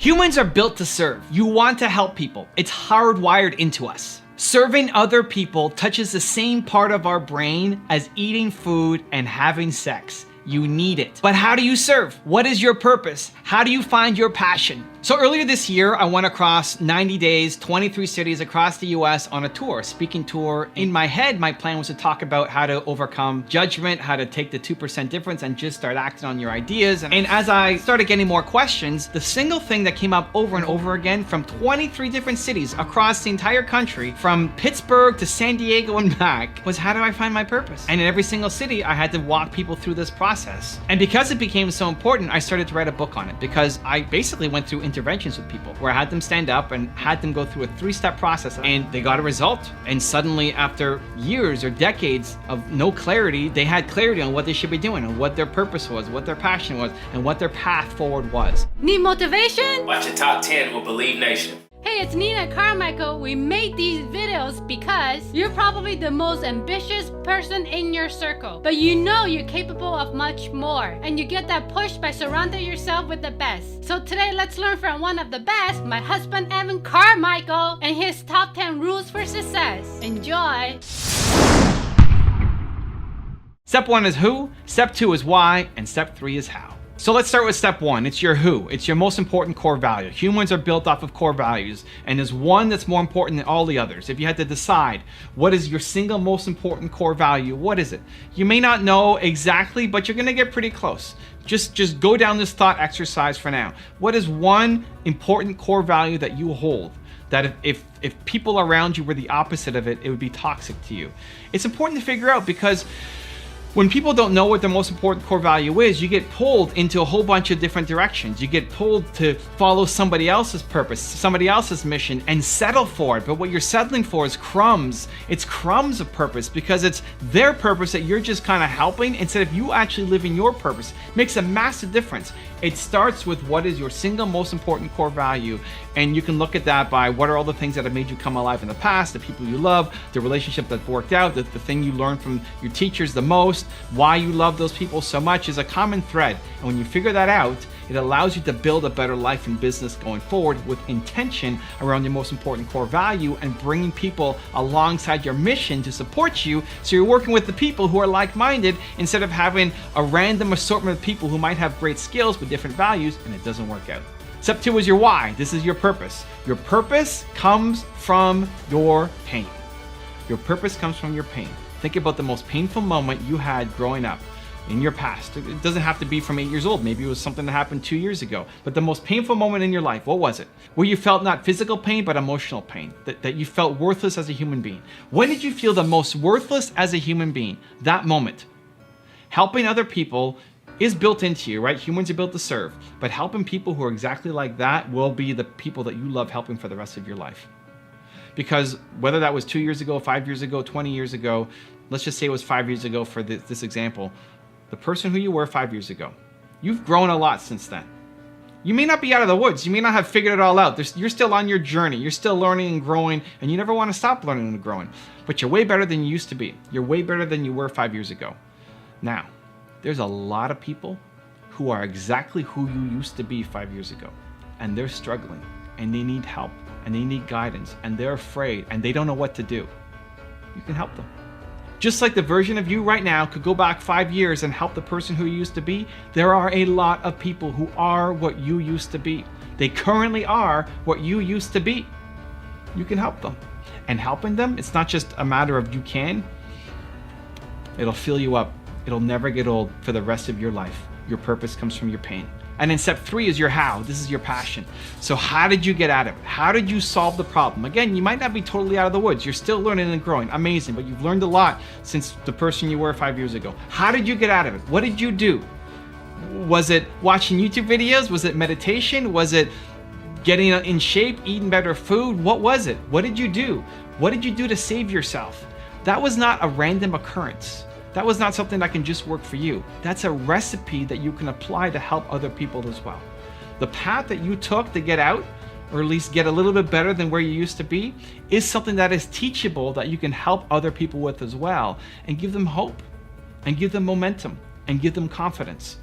Humans are built to serve. You want to help people. It's hardwired into us. Serving other people touches the same part of our brain as eating food and having sex. You need it. But how do you serve? What is your purpose? How do you find your passion? So earlier this year, I went across 90 days, 23 cities across the US on a tour, speaking tour. In my head, my plan was to talk about how to overcome judgment, how to take the 2% difference and just start acting on your ideas. And as I started getting more questions, the single thing that came up over and over again from 23 different cities across the entire country, from Pittsburgh to San Diego and back, was how do I find my purpose? And in every single city, I had to walk people through this process. And because it became so important, I started to write a book on it, because I basically went through interventions with people where I had them stand up and had them go through a 3-step process, and they got a result. And suddenly, after years or decades of no clarity, they had clarity on what they should be doing and what their purpose was, what their passion was, and what their path forward was. Need motivation? Watch your top 10 with Believe Nation. Hey, it's Nina Carmichael. We made these videos because you're probably the most ambitious person in your circle, but you know you're capable of much more, and you get that push by surrounding yourself with the best. So today, let's learn from one of the best, my husband Evan Carmichael, and his top 10 rules for success. Enjoy. Step 1 is who, step 2 is why, and step 3 is how. So let's start with step 1. It's your who. It's your most important core value. Humans are built off of core values, and there's one that's more important than all the others. If you had to decide what is your single most important core value, what is it? You may not know exactly, but you're gonna get pretty close. Just go down this thought exercise for now. What is one important core value that you hold, that if people around you were the opposite of it, it would be toxic to you? It's important to figure out, because when people don't know what their most important core value is, you get pulled into a whole bunch of different directions. You get pulled to follow somebody else's purpose, somebody else's mission, and settle for it. But what you're settling for is crumbs. It's crumbs of purpose, because it's their purpose that you're just kind of helping instead of you actually living your purpose. It makes a massive difference. It starts with what is your single most important core value, and you can look at that by what are all the things that have made you come alive in the past, the people you love, the relationship that worked out, the thing you learned from your teachers the most, why you love those people so much is a common thread. And when you figure that out, it allows you to build a better life and business going forward with intention around your most important core value and bringing people alongside your mission to support you, so you're working with the people who are like-minded instead of having a random assortment of people who might have great skills but different values, and it doesn't work out. Step 2 is your why. This is your purpose. Your purpose comes from your pain. Your purpose comes from your pain. Think about the most painful moment you had growing up in your past. It doesn't have to be from 8 years old. Maybe it was something that happened 2 years ago. But the most painful moment in your life, what was it? Where you felt not physical pain, but emotional pain. That you felt worthless as a human being. When did you feel the most worthless as a human being? That moment. Helping other people is built into you, right? Humans are built to serve. But helping people who are exactly like that will be the people that you love helping for the rest of your life. Because whether that was 2 years ago, 5 years ago, 20 years ago, let's just say it was 5 years ago for this example, the person who you were 5 years ago, you've grown a lot since then. You may not be out of the woods. You may not have figured it all out. You're still on your journey. You're still learning and growing, and you never want to stop learning and growing. But you're way better than you used to be. You're way better than you were 5 years ago. Now, there's a lot of people who are exactly who you used to be 5 years ago, and they're struggling, and they need help, and they need guidance, and they're afraid, and they don't know what to do. You can help them. Just like the version of you right now could go back 5 years and help the person who you used to be, there are a lot of people who are what you used to be. They currently are what you used to be. You can help them. And helping them, it's not just a matter of you can. It'll fill you up. It'll never get old for the rest of your life. Your purpose comes from your pain. And then step 3 is your how. This is your passion. So how did you get out of it? How did you solve the problem? Again, you might not be totally out of the woods. You're still learning and growing. Amazing. But you've learned a lot since the person you were 5 years ago. How did you get out of it? What did you do? Was it watching YouTube videos? Was it meditation? Was it getting in shape, eating better food? What was it? What did you do? What did you do to save yourself? That was not a random occurrence. That was not something that can just work for you. That's a recipe that you can apply to help other people as well. The path that you took to get out, or at least get a little bit better than where you used to be, is something that is teachable that you can help other people with as well, and give them hope, and give them momentum, and give them confidence.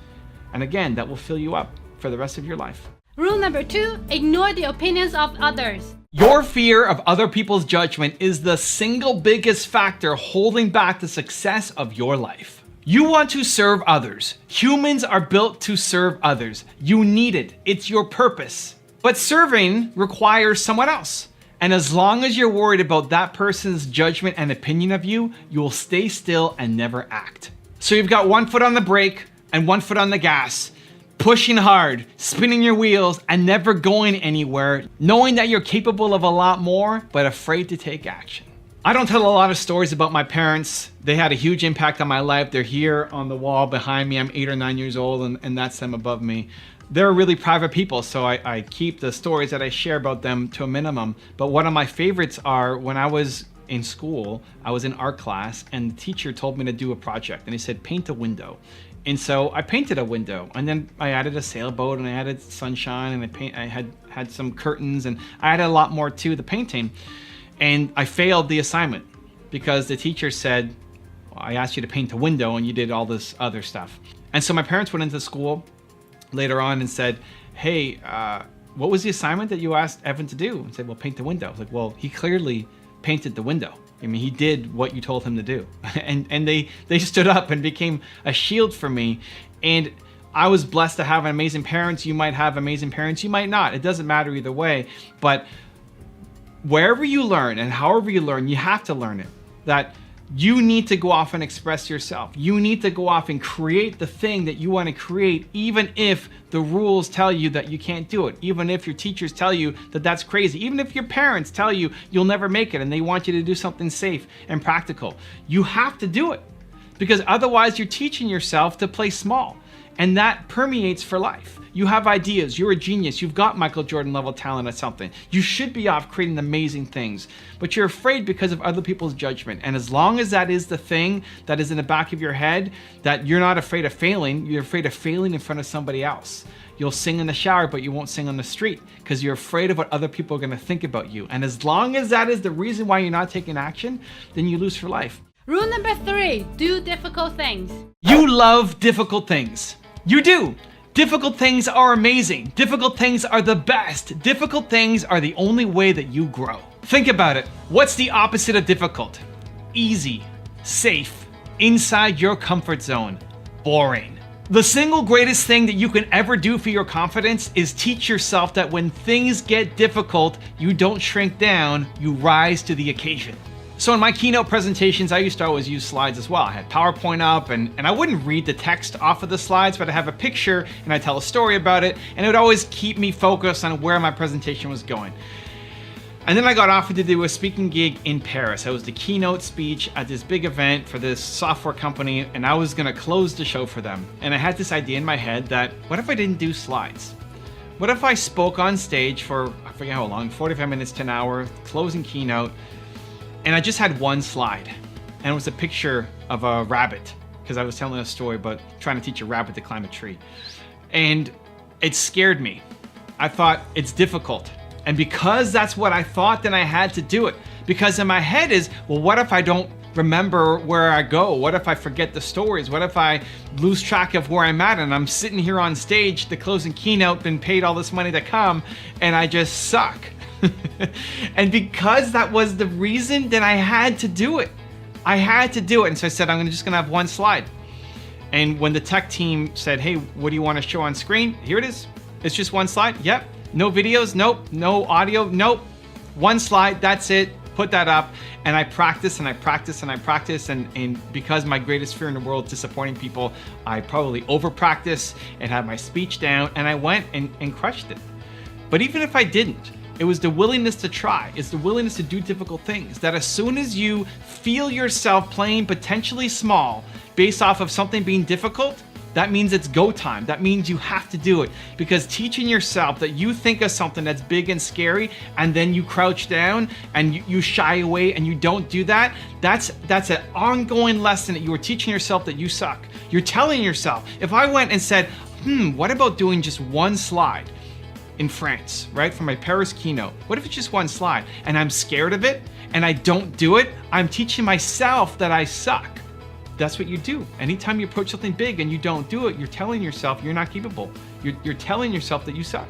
And again, that will fill you up for the rest of your life. Rule number 2, ignore the opinions of others. Your fear of other people's judgment is the single biggest factor holding back the success of your life. You want to serve others. Humans are built to serve others. You need it. It's your purpose. But serving requires someone else. And as long as you're worried about that person's judgment and opinion of you, you'll stay still and never act. So you've got one foot on the brake and one foot on the gas, pushing hard, spinning your wheels, and never going anywhere, knowing that you're capable of a lot more, but afraid to take action. I don't tell a lot of stories about my parents. They had a huge impact on my life. They're here on the wall behind me. I'm 8 or 9 years old, and that's them above me. They're really private people, so I keep the stories that I share about them to a minimum. But one of my favorites are when I was in school, I was in art class, and the teacher told me to do a project, and he said, paint a window. And so I painted a window, and then I added a sailboat, and I added sunshine, and I had some curtains, and I added a lot more to the painting. And I failed the assignment because the teacher said, well, I asked you to paint a window, and you did all this other stuff. And so my parents went into school later on and said, hey, what was the assignment that you asked Evan to do? And said, well, paint the window. I was like, well, he clearly painted the window. I mean, he did what you told him to do. and they stood up and became a shield for me. And I was blessed to have amazing parents. You might have amazing parents, you might not. It doesn't matter either way. But wherever you learn and however you learn, you have to learn it. That you need to go off and express yourself. You need to go off and create the thing that you want to create, even if the rules tell you that you can't do it, even if your teachers tell you that that's crazy, even if your parents tell you you'll never make it and they want you to do something safe and practical. You have to do it because otherwise you're teaching yourself to play small, and that permeates for life. You have ideas, you're a genius, you've got Michael Jordan level talent at something. You should be off creating amazing things, but you're afraid because of other people's judgment. And as long as that is the thing that is in the back of your head, that you're not afraid of failing, you're afraid of failing in front of somebody else. You'll sing in the shower, but you won't sing on the street because you're afraid of what other people are gonna think about you. And as long as that is the reason why you're not taking action, then you lose for life. Rule number 3, do difficult things. You love difficult things. You do. Difficult things are amazing. Difficult things are the best. Difficult things are the only way that you grow. Think about it. What's the opposite of difficult? Easy, safe, inside your comfort zone, boring. The single greatest thing that you can ever do for your confidence is teach yourself that when things get difficult, you don't shrink down, you rise to the occasion. So in my keynote presentations, I used to always use slides as well. I had PowerPoint up and I wouldn't read the text off of the slides, but I have a picture and I tell a story about it, and it would always keep me focused on where my presentation was going. And then I got offered to do a speaking gig in Paris. I was the keynote speech at this big event for this software company, and I was gonna close the show for them. And I had this idea in my head that, what if I didn't do slides? What if I spoke on stage for, I forget how long, 45 minutes to an hour, closing keynote, and I just had one slide, and it was a picture of a rabbit, because I was telling a story about trying to teach a rabbit to climb a tree. And it scared me. I thought, it's difficult. And because that's what I thought, then I had to do it. Because in my head is, well, what if I don't remember where I go? What if I forget the stories? What if I lose track of where I'm at and I'm sitting here on stage, the closing keynote, been paid all this money to come, and I just suck? And because that was the reason, then I had to do it. I had to do it. And so I said, I'm just gonna have one slide. And when the tech team said, hey, what do you want to show on screen? Here it is. It's just one slide. Yep. No videos. Nope. No audio. Nope. One slide. That's it. Put that up. And I practice and I practice and I practice. And because my greatest fear in the world is disappointing people, I probably over practice and had my speech down, and I went and crushed it. But even if I didn't, it was the willingness to try. It's the willingness to do difficult things. That as soon as you feel yourself playing potentially small based off of something being difficult, that means it's go time. That means you have to do it. Because teaching yourself that you think of something that's big and scary and then you crouch down and you shy away and you don't do that, that's an ongoing lesson that you are teaching yourself that you suck. You're telling yourself, if I went and said, what about doing just one slide in France, right? For my Paris keynote. What if it's just one slide and I'm scared of it and I don't do it? I'm teaching myself that I suck. That's what you do. Anytime you approach something big and you don't do it, you're telling yourself you're not capable. You're telling yourself that you suck.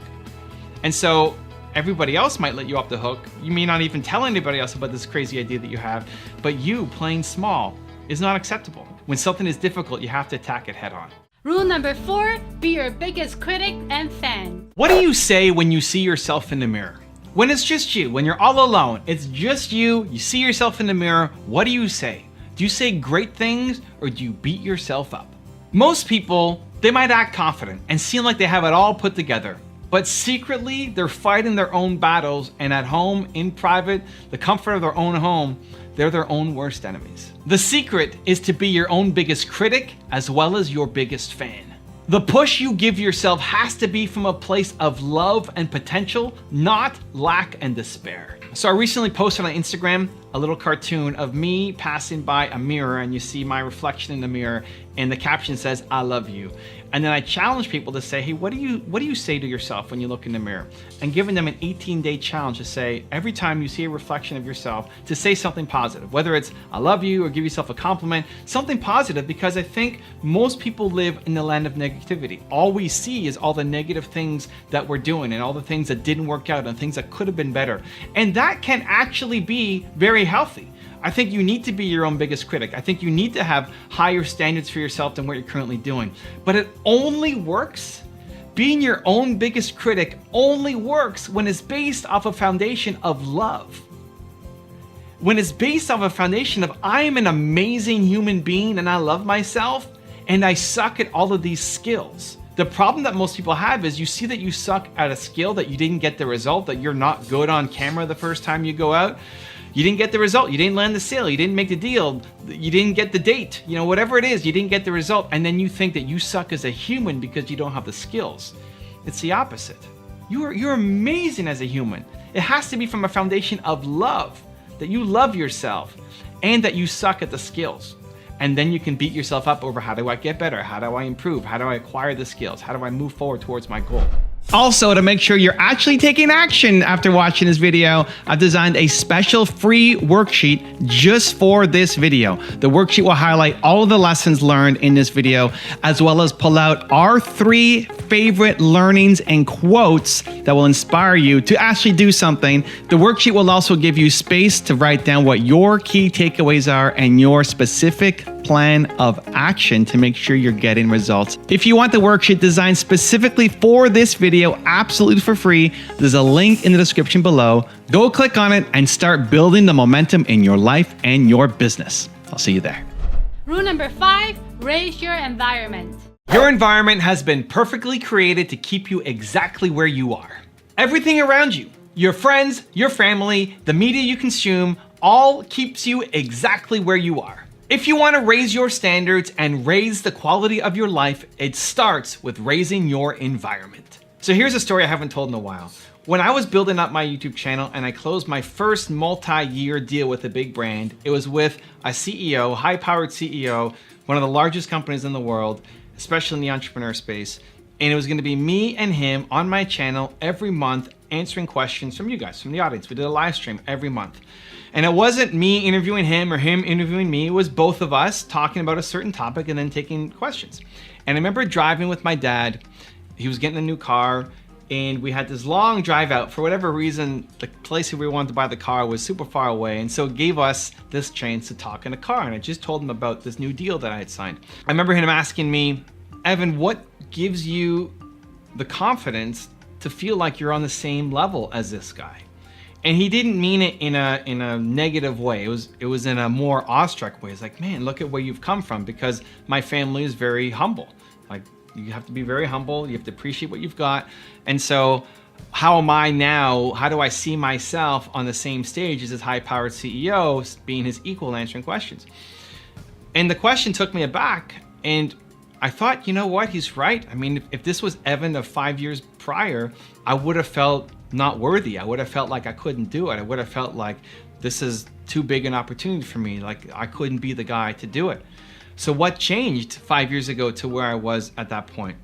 And so everybody else might let you off the hook. You may not even tell anybody else about this crazy idea that you have, but you playing small is not acceptable. When something is difficult, you have to attack it head on. Rule number 4, be your biggest critic and fan. What do you say when you see yourself in the mirror? When it's just you, when you're all alone, it's just you, you see yourself in the mirror, what do you say? Do you say great things or do you beat yourself up? Most people, they might act confident and seem like they have it all put together, but secretly they're fighting their own battles, and at home, in private, the comfort of their own home, they're their own worst enemies. The secret is to be your own biggest critic as well as your biggest fan. The push you give yourself has to be from a place of love and potential, not lack and despair. So I recently posted on Instagram a little cartoon of me passing by a mirror, and you see my reflection in the mirror, and the caption says, "I love you." And then I challenge people to say, hey, what do you say to yourself when you look in the mirror? And giving them an 18-day challenge to say, every time you see a reflection of yourself, to say something positive, whether it's "I love you" or give yourself a compliment, something positive, because I think most people live in the land of negativity. All we see is all the negative things that we're doing and all the things that didn't work out and things that could have been better. And that can actually be very healthy. I think you need to be your own biggest critic. I think you need to have higher standards for yourself than what you're currently doing. But it only works, being your own biggest critic only works when it's based off a foundation of love. When it's based off a foundation of I am an amazing human being and I love myself and I suck at all of these skills. The problem that most people have is you see that you suck at a skill, that you didn't get the result, that you're not good on camera the first time you go out. You didn't get the result, you didn't land the sale, you didn't make the deal, you didn't get the date, whatever it is, you didn't get the result, and then you think that you suck as a human because you don't have the skills. It's the opposite. You're amazing as a human. It has to be from a foundation of love, that you love yourself and that you suck at the skills. And then you can beat yourself up over, how do I get better? How do I improve? How do I acquire the skills? How do I move forward towards my goal? Also, to make sure you're actually taking action after watching this video, I've designed a special free worksheet just for this video. The worksheet will highlight all of the lessons learned in this video, as well as pull out our 3 favorite learnings and quotes that will inspire you to actually do something. The worksheet will also give you space to write down what your key takeaways are and your specific plan of action to make sure you're getting results. If you want the worksheet designed specifically for this video, absolutely for free, there's a link in the description below. Go click on it and start building the momentum in your life and your business. I'll see you there. Rule number 5, raise your environment. Your environment has been perfectly created to keep you exactly where you are. Everything around you, your friends, your family, the media you consume, all keeps you exactly where you are. If you want to raise your standards and raise the quality of your life, it starts with raising your environment. So here's a story I haven't told in a while. When I was building up my YouTube channel and I closed my first multi-year deal with a big brand, it was with a CEO, high-powered CEO, one of the largest companies in the world, especially in the entrepreneur space. And it was going to be me and him on my channel every month answering questions from you guys, from the audience. We did a live stream every month. And it wasn't me interviewing him or him interviewing me. It was both of us talking about a certain topic and then taking questions. And I remember driving with my dad. He was getting a new car and we had this long drive out. For whatever reason, the place where we wanted to buy the car was super far away. And so it gave us this chance to talk in a car. And I just told him about this new deal that I had signed. I remember him asking me, Evan, what gives you the confidence to feel like you're on the same level as this guy? And he didn't mean it in a negative way. It was in a more awestruck way. It's like, man, look at where you've come from, because my family is very humble. Like, you have to be very humble. You have to appreciate what you've got. And so how am I now? How do I see myself on the same stage as this high-powered CEO, being his equal, answering questions? And the question took me aback. And I thought, you know what? He's right. I mean, if this was Evan of 5 years prior, I would have felt not worthy. I would have felt like I couldn't do it. I would have felt like this is too big an opportunity for me. Like I couldn't be the guy to do it. So what changed 5 years ago to where I was at that point?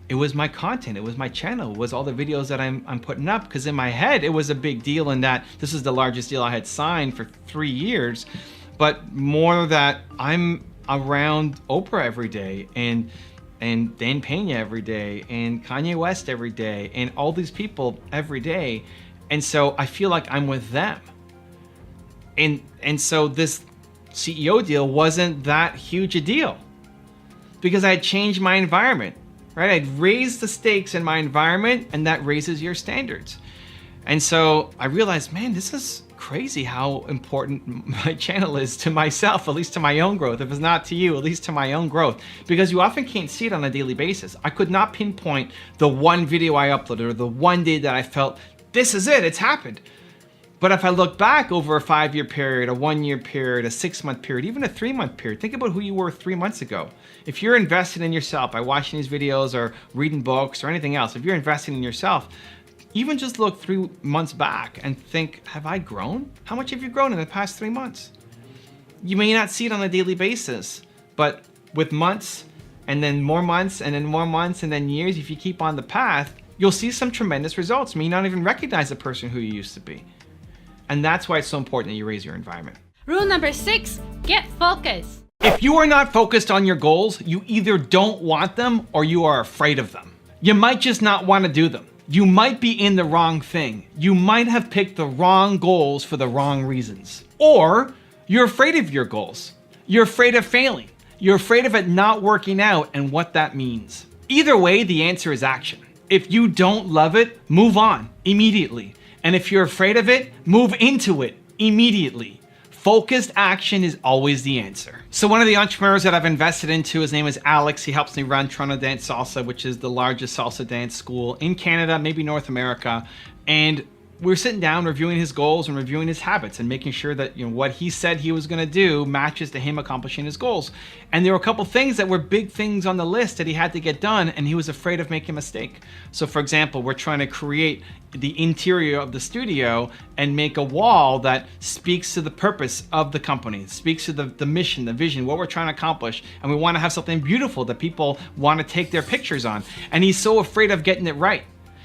It was my content. It was my channel. It was all the videos that I'm putting up. Because in my head, it was a big deal in that this is the largest deal I had signed for 3 years. But more that I'm around Oprah every day, and and Dan Pena every day, and Kanye West every day, and all these people every day. And so I feel like I'm with them. And so this CEO deal wasn't that huge a deal because I had changed my environment, right? I'd raised the stakes in my environment, and that raises your standards. And so I realized, man, this is crazy how important my channel is to myself, at least to my own growth. If it's not to you, at least to my own growth, because you often can't see it on a daily basis. I could not pinpoint the one video I uploaded or the one day that I felt, this is it, it's happened. But if I look back over a 5-year period, a 1-year period, a 6-month period, even a 3-month period, think about who you were 3 months ago. If you're invested in yourself by watching these videos or reading books or anything else, if you're investing in yourself, even just look 3 months back and think, have I grown? How much have you grown in the past 3 months? You may not see it on a daily basis, but with months and then more months and then more months and then years, if you keep on the path, you'll see some tremendous results. You may not even recognize the person who you used to be. And that's why it's so important that you raise your environment. Rule number 6, get focused. If you are not focused on your goals, you either don't want them or you are afraid of them. You might just not want to do them. You might be in the wrong thing. You might have picked the wrong goals for the wrong reasons. Or you're afraid of your goals. You're afraid of failing. You're afraid of it not working out and what that means. Either way, the answer is action. If you don't love it, move on immediately. And if you're afraid of it, move into it immediately. Focused action is always the answer. So one of the entrepreneurs that I've invested into, his name is Alex. He helps me run Toronto Dance Salsa, which is the largest salsa dance school in Canada, maybe North America. And we're sitting down reviewing his goals and reviewing his habits and making sure that, you know, what he said he was going to do matches to him accomplishing his goals. And there were a couple things that were big things on the list that he had to get done, and he was afraid of making a mistake. So for example, we're trying to create the interior of the studio and make a wall that speaks to the purpose of the company, speaks to the mission, the vision, what we're trying to accomplish. And we want to have something beautiful that people want to take their pictures on. And he's so afraid of getting it right.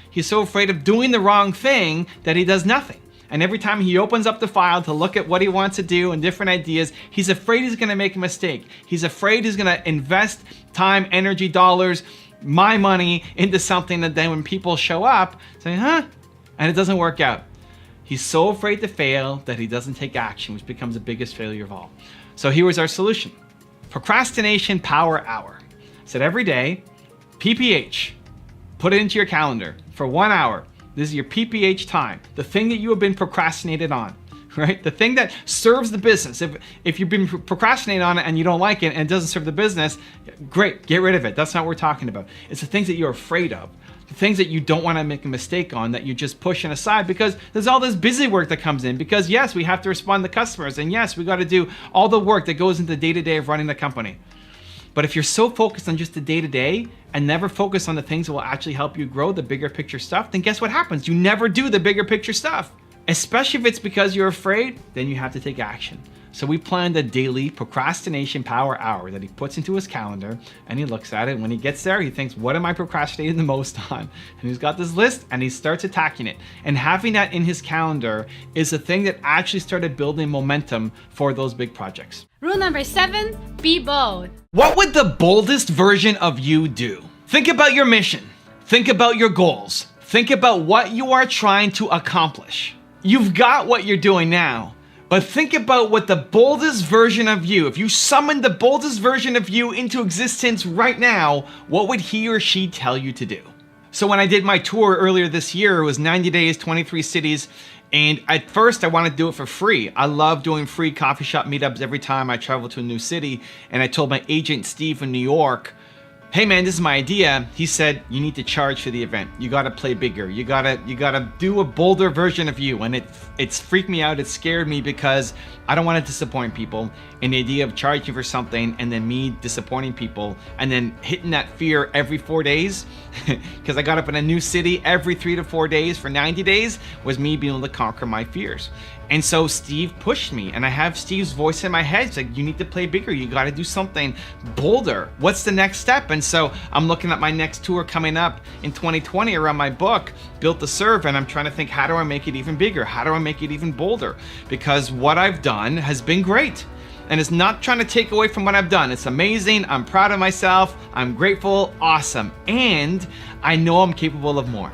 He's so afraid of doing the wrong thing that he does nothing. And every time he opens up the file to look at what he wants to do and different ideas, he's afraid he's going to make a mistake. He's afraid he's going to invest time, energy, dollars, my money into something that then when people show up, say, huh? And it doesn't work out. He's so afraid to fail that he doesn't take action, which becomes the biggest failure of all. So here was our solution. Procrastination Power Hour. Said every day, PPH, put it into your calendar for 1 hour. This is your PPH time, the thing that you have been procrastinated on, right? The thing that serves the business. If you've been procrastinating on it and you don't like it and it doesn't serve the business, great, get rid of it. That's not what we're talking about. It's the things that you're afraid of, the things that you don't want to make a mistake on, that you're just pushing aside because there's all this busy work that comes in. Because yes, we have to respond to customers, and yes, we got to do all the work that goes into the day-to-day of running the company. But if you're so focused on just the day-to-day and never focus on the things that will actually help you grow the bigger picture stuff, then guess what happens? You never do the bigger picture stuff. Especially if it's because you're afraid, then you have to take action. So we planned a daily procrastination power hour that he puts into his calendar, and he looks at it. When he gets there, he thinks, what am I procrastinating the most on? And he's got this list and he starts attacking it. And having that in his calendar is the thing that actually started building momentum for those big projects. Rule number 7, be bold. What would the boldest version of you do? Think about your mission. Think about your goals. Think about what you are trying to accomplish. You've got what you're doing now. But think about what the boldest version of you, if you summoned the boldest version of you into existence right now, what would he or she tell you to do? So when I did my tour earlier this year, it was 90 days, 23 cities. And at first I wanted to do it for free. I love doing free coffee shop meetups every time I travel to a new city. And I told my agent, Steve in New York, hey man, this is my idea. He said, you need to charge for the event. You gotta play bigger. You gotta do a bolder version of you. And it's freaked me out. It scared me because I don't want to disappoint people. And the idea of charging for something and then me disappointing people and then hitting that fear every 4 days, because I got up in a new city every 3 to 4 days for 90 days, was me being able to conquer my fears. And so Steve pushed me, and I have Steve's voice in my head. It's like, you need to play bigger. You got to do something bolder. What's the next step? And so I'm looking at my next tour coming up in 2020 around my book, Built to Serve, and I'm trying to think, how do I make it even bigger? How do I make it even bolder? Because what I've done has been great. And it's not trying to take away from what I've done. It's amazing. I'm proud of myself. I'm grateful. Awesome. And I know I'm capable of more.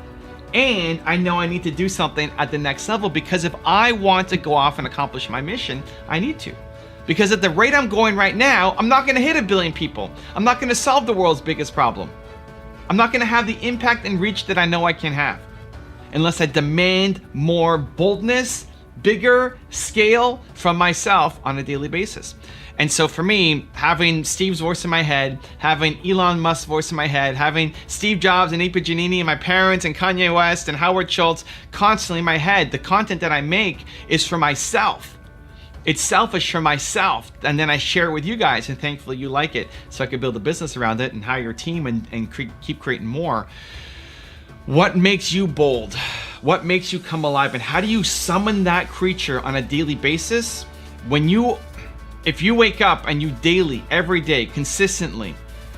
And I know I need to do something at the next level, because if I want to go off and accomplish my mission, I need to. Because at the rate I'm going right now, I'm not going to hit 1 billion people. I'm not going to solve the world's biggest problem. I'm not going to have the impact and reach that I know I can have unless I demand more boldness, bigger scale from myself on a daily basis. And so for me, having Steve's voice in my head, having Elon Musk's voice in my head, having Steve Jobs and Ape Giannini and my parents and Kanye West and Howard Schultz constantly in my head, the content that I make is for myself. It's selfish for myself, and then I share it with you guys, and thankfully you like it, so I can build a business around it and hire your team and keep creating more. What makes you bold? What makes you come alive? And how do you summon that creature on a daily basis? If you wake up and you daily, every day, consistently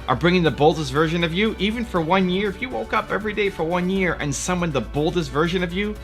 are bringing the boldest version of you, even for 1 year, if you woke up every day for 1 year and summoned the boldest version of you,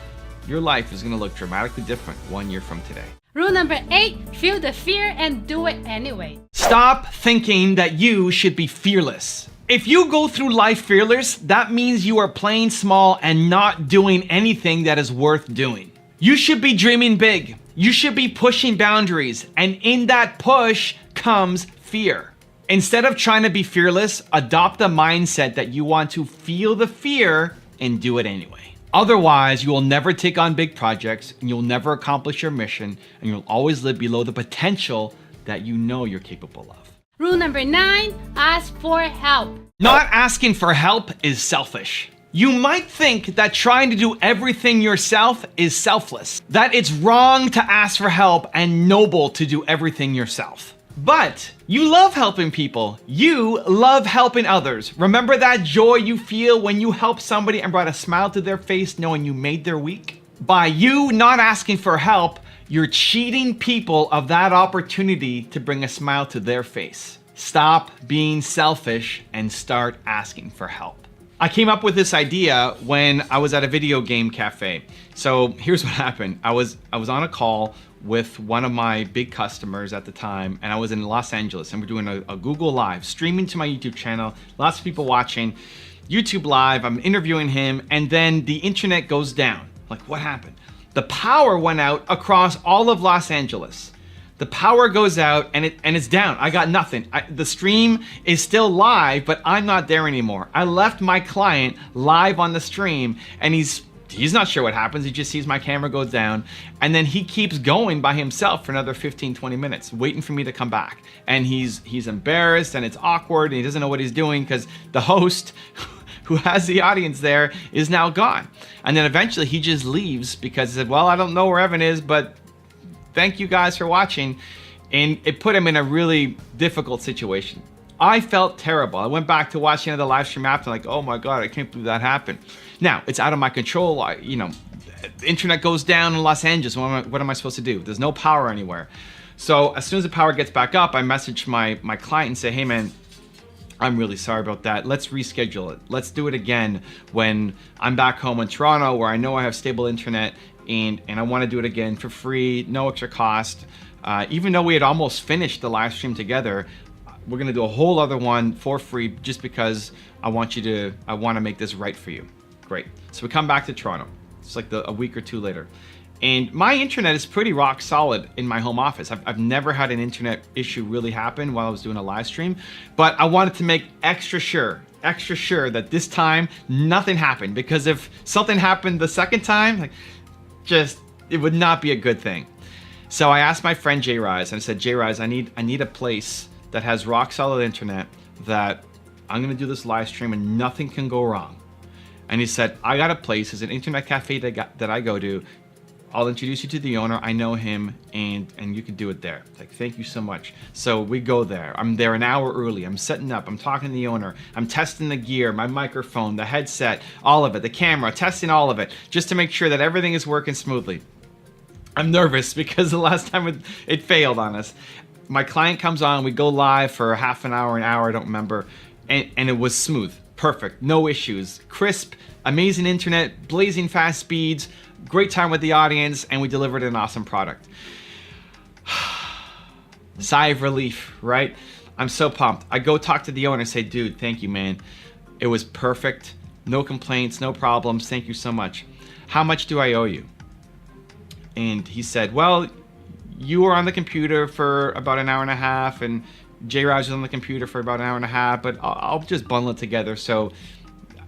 your life is going to look dramatically different 1 year from today. Rule number 8, feel the fear and do it anyway. Stop thinking that you should be fearless. If you go through life fearless, that means you are playing small and not doing anything that is worth doing. You should be dreaming big. You should be pushing boundaries. And in that push comes fear. Instead of trying to be fearless, adopt the mindset that you want to feel the fear and do it anyway. Otherwise, you will never take on big projects, and you'll never accomplish your mission, and you'll always live below the potential that you know you're capable of. Rule number 9, ask for help. Not asking for help is selfish. You might think that trying to do everything yourself is selfless, that it's wrong to ask for help and noble to do everything yourself. But you love helping people. You love helping others. Remember that joy you feel when you help somebody and brought a smile to their face knowing you made their week? By you not asking for help, you're cheating people of that opportunity to bring a smile to their face. Stop being selfish and start asking for help. I came up with this idea when I was at a video game cafe. So here's what happened. I was on a call with one of my big customers at the time, and I was in Los Angeles, and we're doing a Google Live, streaming to my YouTube channel, lots of people watching, YouTube Live, I'm interviewing him, and then the internet goes down. Like, what happened? The power went out across all of Los Angeles. The power goes out and it's down. I got nothing. The stream is still live, but I'm not there anymore. I left my client live on the stream, and he's not sure what happens. He just sees my camera go down, and then he keeps going by himself for another 15-20 minutes waiting for me to come back. And he's embarrassed, and it's awkward, and he doesn't know what he's doing because the host who has the audience there is now gone. And then eventually he just leaves because he said, well, I don't know where Evan is, but thank you guys for watching. And it put him in a really difficult situation. I felt terrible. I went back to watching another live stream after, like, oh my God, I can't believe that happened. Now, it's out of my control. The internet goes down in Los Angeles. What am I supposed to do? There's no power anywhere. So as soon as the power gets back up, I message my client and say, hey man, I'm really sorry about that. Let's reschedule it. Let's do it again when I'm back home in Toronto, where I know I have stable internet, and I want to do it again for free, no extra cost. Even though we had almost finished the live stream together, we're gonna do a whole other one for free just because I want to make this right for you. Great. So we come back to Toronto. It's like a week or two later. And my internet is pretty rock solid in my home office. I've never had an internet issue really happen while I was doing a live stream, but I wanted to make extra sure that this time nothing happened, because if something happened the second time, it would not be a good thing. So I asked my friend Jay Rise, and I said, Jay Rise, I need a place that has rock solid internet that I'm gonna do this live stream and nothing can go wrong. And he said, I got a place, it's an internet cafe that I go to. I'll introduce you to the owner. I know him, and you can do it there. Like, thank you so much. So we go there. I'm there an hour early. I'm setting up. I'm talking to the owner. I'm testing the gear, my microphone, the headset, all of it, the camera, testing all of it, just to make sure that everything is working smoothly. I'm nervous because the last time it failed on us. My client comes on. We go live for half an hour, I don't remember, and it was smooth, perfect, no issues, crisp, amazing internet, blazing fast speeds. Great time with the audience, and we delivered an awesome product. Sigh of relief, right? I'm so pumped. I go talk to the owner and say, dude, thank you, man. It was perfect. No complaints, no problems. Thank you so much. How much do I owe you? And he said, well, you were on the computer for about an hour and a half, and J-Raz was on the computer for about an hour and a half, but I'll just bundle it together. So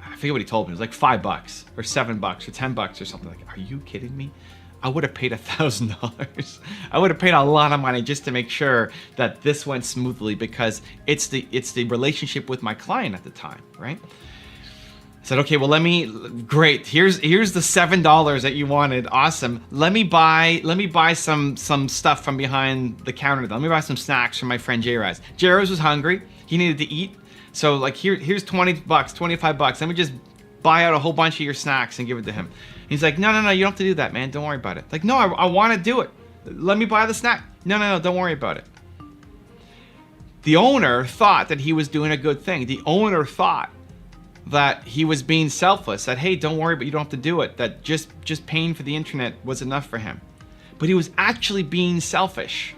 I forget what he told me. It was like $5 or $7 or $10 or something. Like, are you kidding me? I would have paid $1,000. I would have paid a lot of money just to make sure that this went smoothly, because it's the relationship with my client at the time, right? I said, okay, well, great. Here's the $7 that you wanted. Awesome. Let me buy some stuff from behind the counter. Let me buy some snacks from my friend J-Raz. J-Raz was hungry. He needed to eat. So like, here's $20, $25. Let me just buy out a whole bunch of your snacks and give it to him. He's like, no, you don't have to do that, man. Don't worry about it. Like, no, I want to do it. Let me buy the snack. No, don't worry about it. The owner thought that he was doing a good thing. The owner thought that he was being selfless, that, hey, don't worry, but you don't have to do it. That just paying for the internet was enough for him. But he was actually being selfish.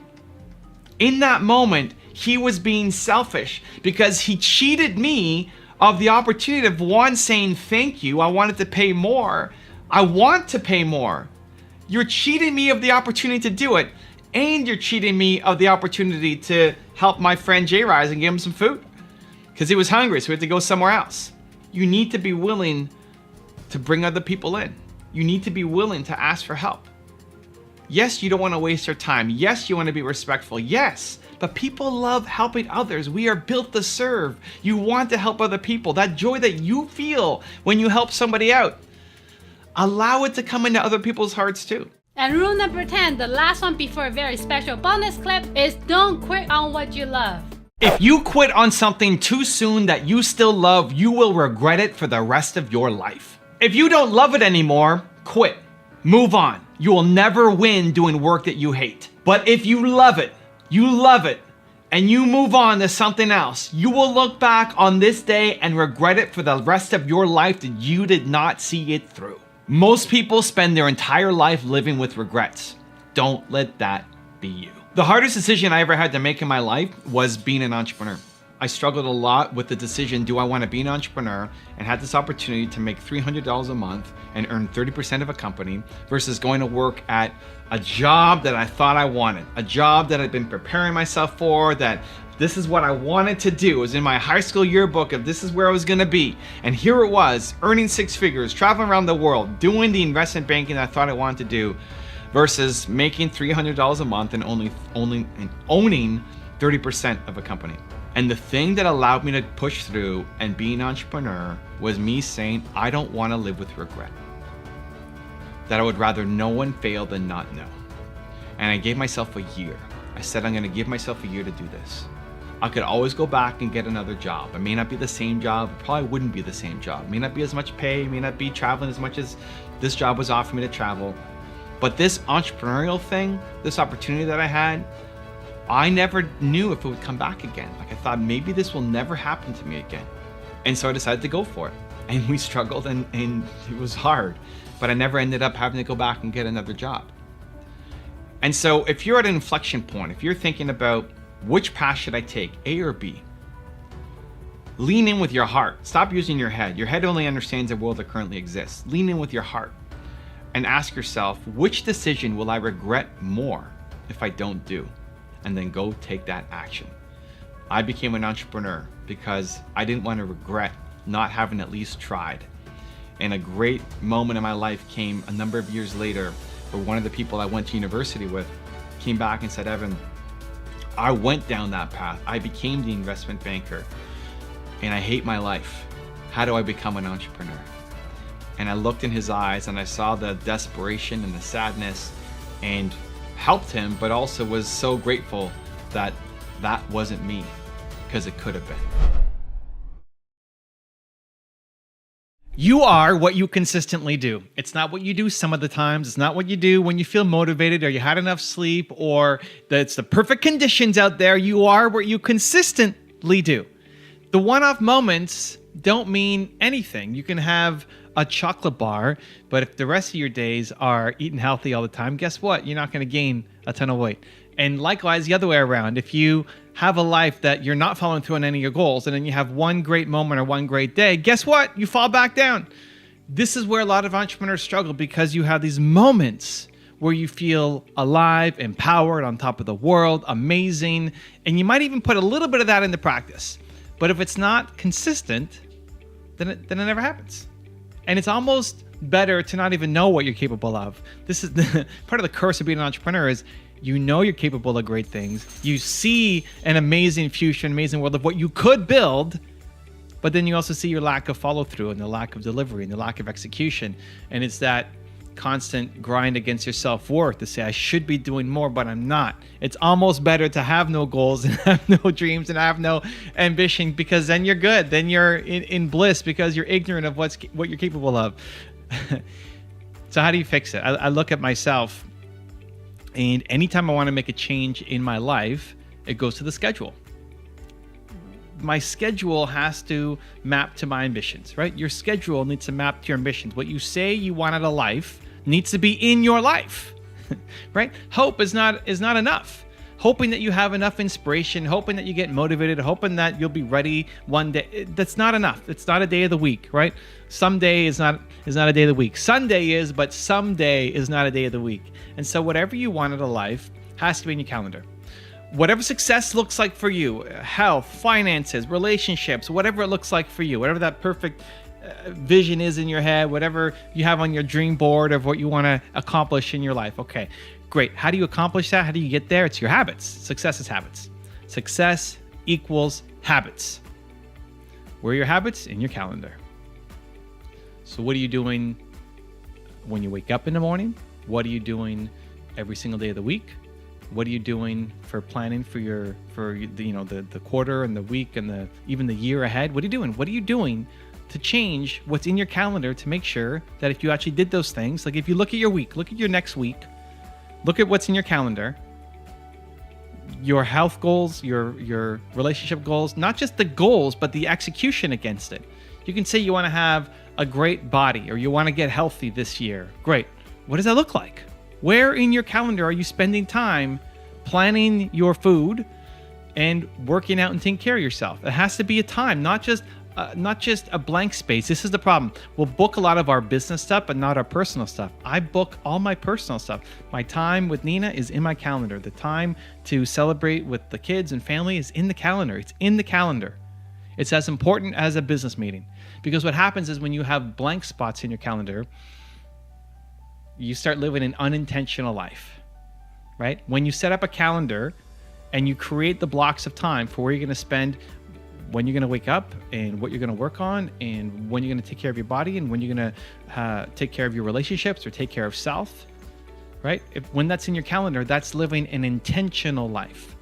In that moment, he was being selfish because he cheated me of the opportunity of, one, saying thank you. I wanted to pay more. I want to pay more. You're cheating me of the opportunity to do it, and you're cheating me of the opportunity to help my friend J-Rise and give him some food because he was hungry, so we had to go somewhere else. You need to be willing to bring other people in. You need to be willing to ask for help. Yes, you don't want to waste your time. Yes, you want to be respectful. Yes, but people love helping others. We are built to serve. You want to help other people. That joy that you feel when you help somebody out, allow it to come into other people's hearts too. And rule number 10, the last one before a very special bonus clip, is don't quit on what you love. If you quit on something too soon that you still love, you will regret it for the rest of your life. If you don't love it anymore, quit. Move on. You will never win doing work that you hate. But if you love it, and you move on to something else, you will look back on this day and regret it for the rest of your life that you did not see it through. Most people spend their entire life living with regrets. Don't let that be you. The hardest decision I ever had to make in my life was being an entrepreneur. I struggled a lot with the decision, do I want to be an entrepreneur, and had this opportunity to make $300 a month and earn 30% of a company versus going to work at a job that I thought I wanted, a job that I'd been preparing myself for, that this is what I wanted to do. It was in my high school yearbook of this is where I was going to be. And here it was, earning 6 figures, traveling around the world, doing the investment banking that I thought I wanted to do, versus making $300 a month and owning 30% of a company. And the thing that allowed me to push through and be an entrepreneur was me saying, I don't want to live with regret. That I would rather know and fail than not know. And I gave myself a year. I said, I'm going to give myself a year to do this. I could always go back and get another job. It may not be the same job. It probably wouldn't be the same job. It may not be as much pay. It may not be traveling as much as this job was offering me to travel. But this entrepreneurial thing, this opportunity that I had, I never knew if it would come back again. Like I thought maybe this will never happen to me again. And so I decided to go for it. And we struggled and it was hard, but I never ended up having to go back and get another job. And so if you're at an inflection point, if you're thinking about which path should I take, A or B, lean in with your heart. Stop using your head. Your head only understands the world that currently exists. Lean in with your heart and ask yourself, which decision will I regret more if I don't do? And then go take that action. I became an entrepreneur because I didn't want to regret not having at least tried. And a great moment in my life came a number of years later where one of the people I went to university with came back and said, Evan, I went down that path. I became the investment banker and I hate my life. How do I become an entrepreneur? And I looked in his eyes and I saw the desperation and the sadness and helped him, but also was so grateful that that wasn't me, because it could have been. You are what you consistently do. It's not what you do some of the times. It's not what you do when you feel motivated or you had enough sleep or that it's the perfect conditions out there. You are what you consistently do. The one-off moments don't mean anything. You can have a chocolate bar, but if the rest of your days are eating healthy all the time, guess what? You're not going to gain a ton of weight. And likewise, the other way around, if you have a life that you're not following through on any of your goals, and then you have one great moment or one great day, guess what? You fall back down. This is where a lot of entrepreneurs struggle, because you have these moments where you feel alive, empowered, on top of the world, amazing, and you might even put a little bit of that into practice. But if it's not consistent, then it never happens. And it's almost better to not even know what you're capable of. This is part of the curse of being an entrepreneur is you know you're capable of great things. You see an amazing future, an amazing world of what you could build, but then you also see your lack of follow through and the lack of delivery and the lack of execution. And it's that constant grind against your self-worth to say, I should be doing more, but I'm not. It's almost better to have no goals and have no dreams and have no ambition, because then you're good. Then you're in bliss because you're ignorant of what you're capable of. So how do you fix it? I look at myself, and anytime I want to make a change in my life, it goes to the schedule. My schedule has to map to my ambitions, right? Your schedule needs to map to your ambitions. What you say you want out of life needs to be in your life, right? Hope is not enough. Hoping that you have enough inspiration, hoping that you get motivated, hoping that you'll be ready one day, that's not enough. It's not a day of the week, right? Someday is not a day of the week. Sunday is, but someday is not a day of the week. And so whatever you want out of life has to be in your calendar. Whatever success looks like for you, health, finances, relationships, whatever it looks like for you, whatever that perfect vision is in your head, whatever you have on your dream board of what you want to accomplish in your life. Okay, great. How do you accomplish that? How do you get there? It's your habits. Success is habits. Success equals habits. Where are your habits? In your calendar. So what are you doing when you wake up in the morning? What are you doing every single day of the week? What are you doing for planning for the quarter and the week and even the year ahead? What are you doing? What are you doing to change what's in your calendar to make sure that if you actually did those things, like if you look at your week, look at your next week, look at what's in your calendar, your health goals, your relationship goals, not just the goals, but the execution against it. You can say you want to have a great body or you want to get healthy this year. Great. What does that look like? Where in your calendar are you spending time planning your food and working out and taking care of yourself? It has to be a time, not just a blank space. This is the problem. We'll book a lot of our business stuff, but not our personal stuff. I book all my personal stuff. My time with Nina is in my calendar. The time to celebrate with the kids and family is in the calendar. It's in the calendar. It's as important as a business meeting. Because what happens is when you have blank spots in your calendar, you start living an unintentional life, right? When you set up a calendar and you create the blocks of time for where you're going to spend, when you're going to wake up and what you're going to work on and when you're going to take care of your body and when you're going to take care of your relationships or take care of self, right? When that's in your calendar, that's living an intentional life.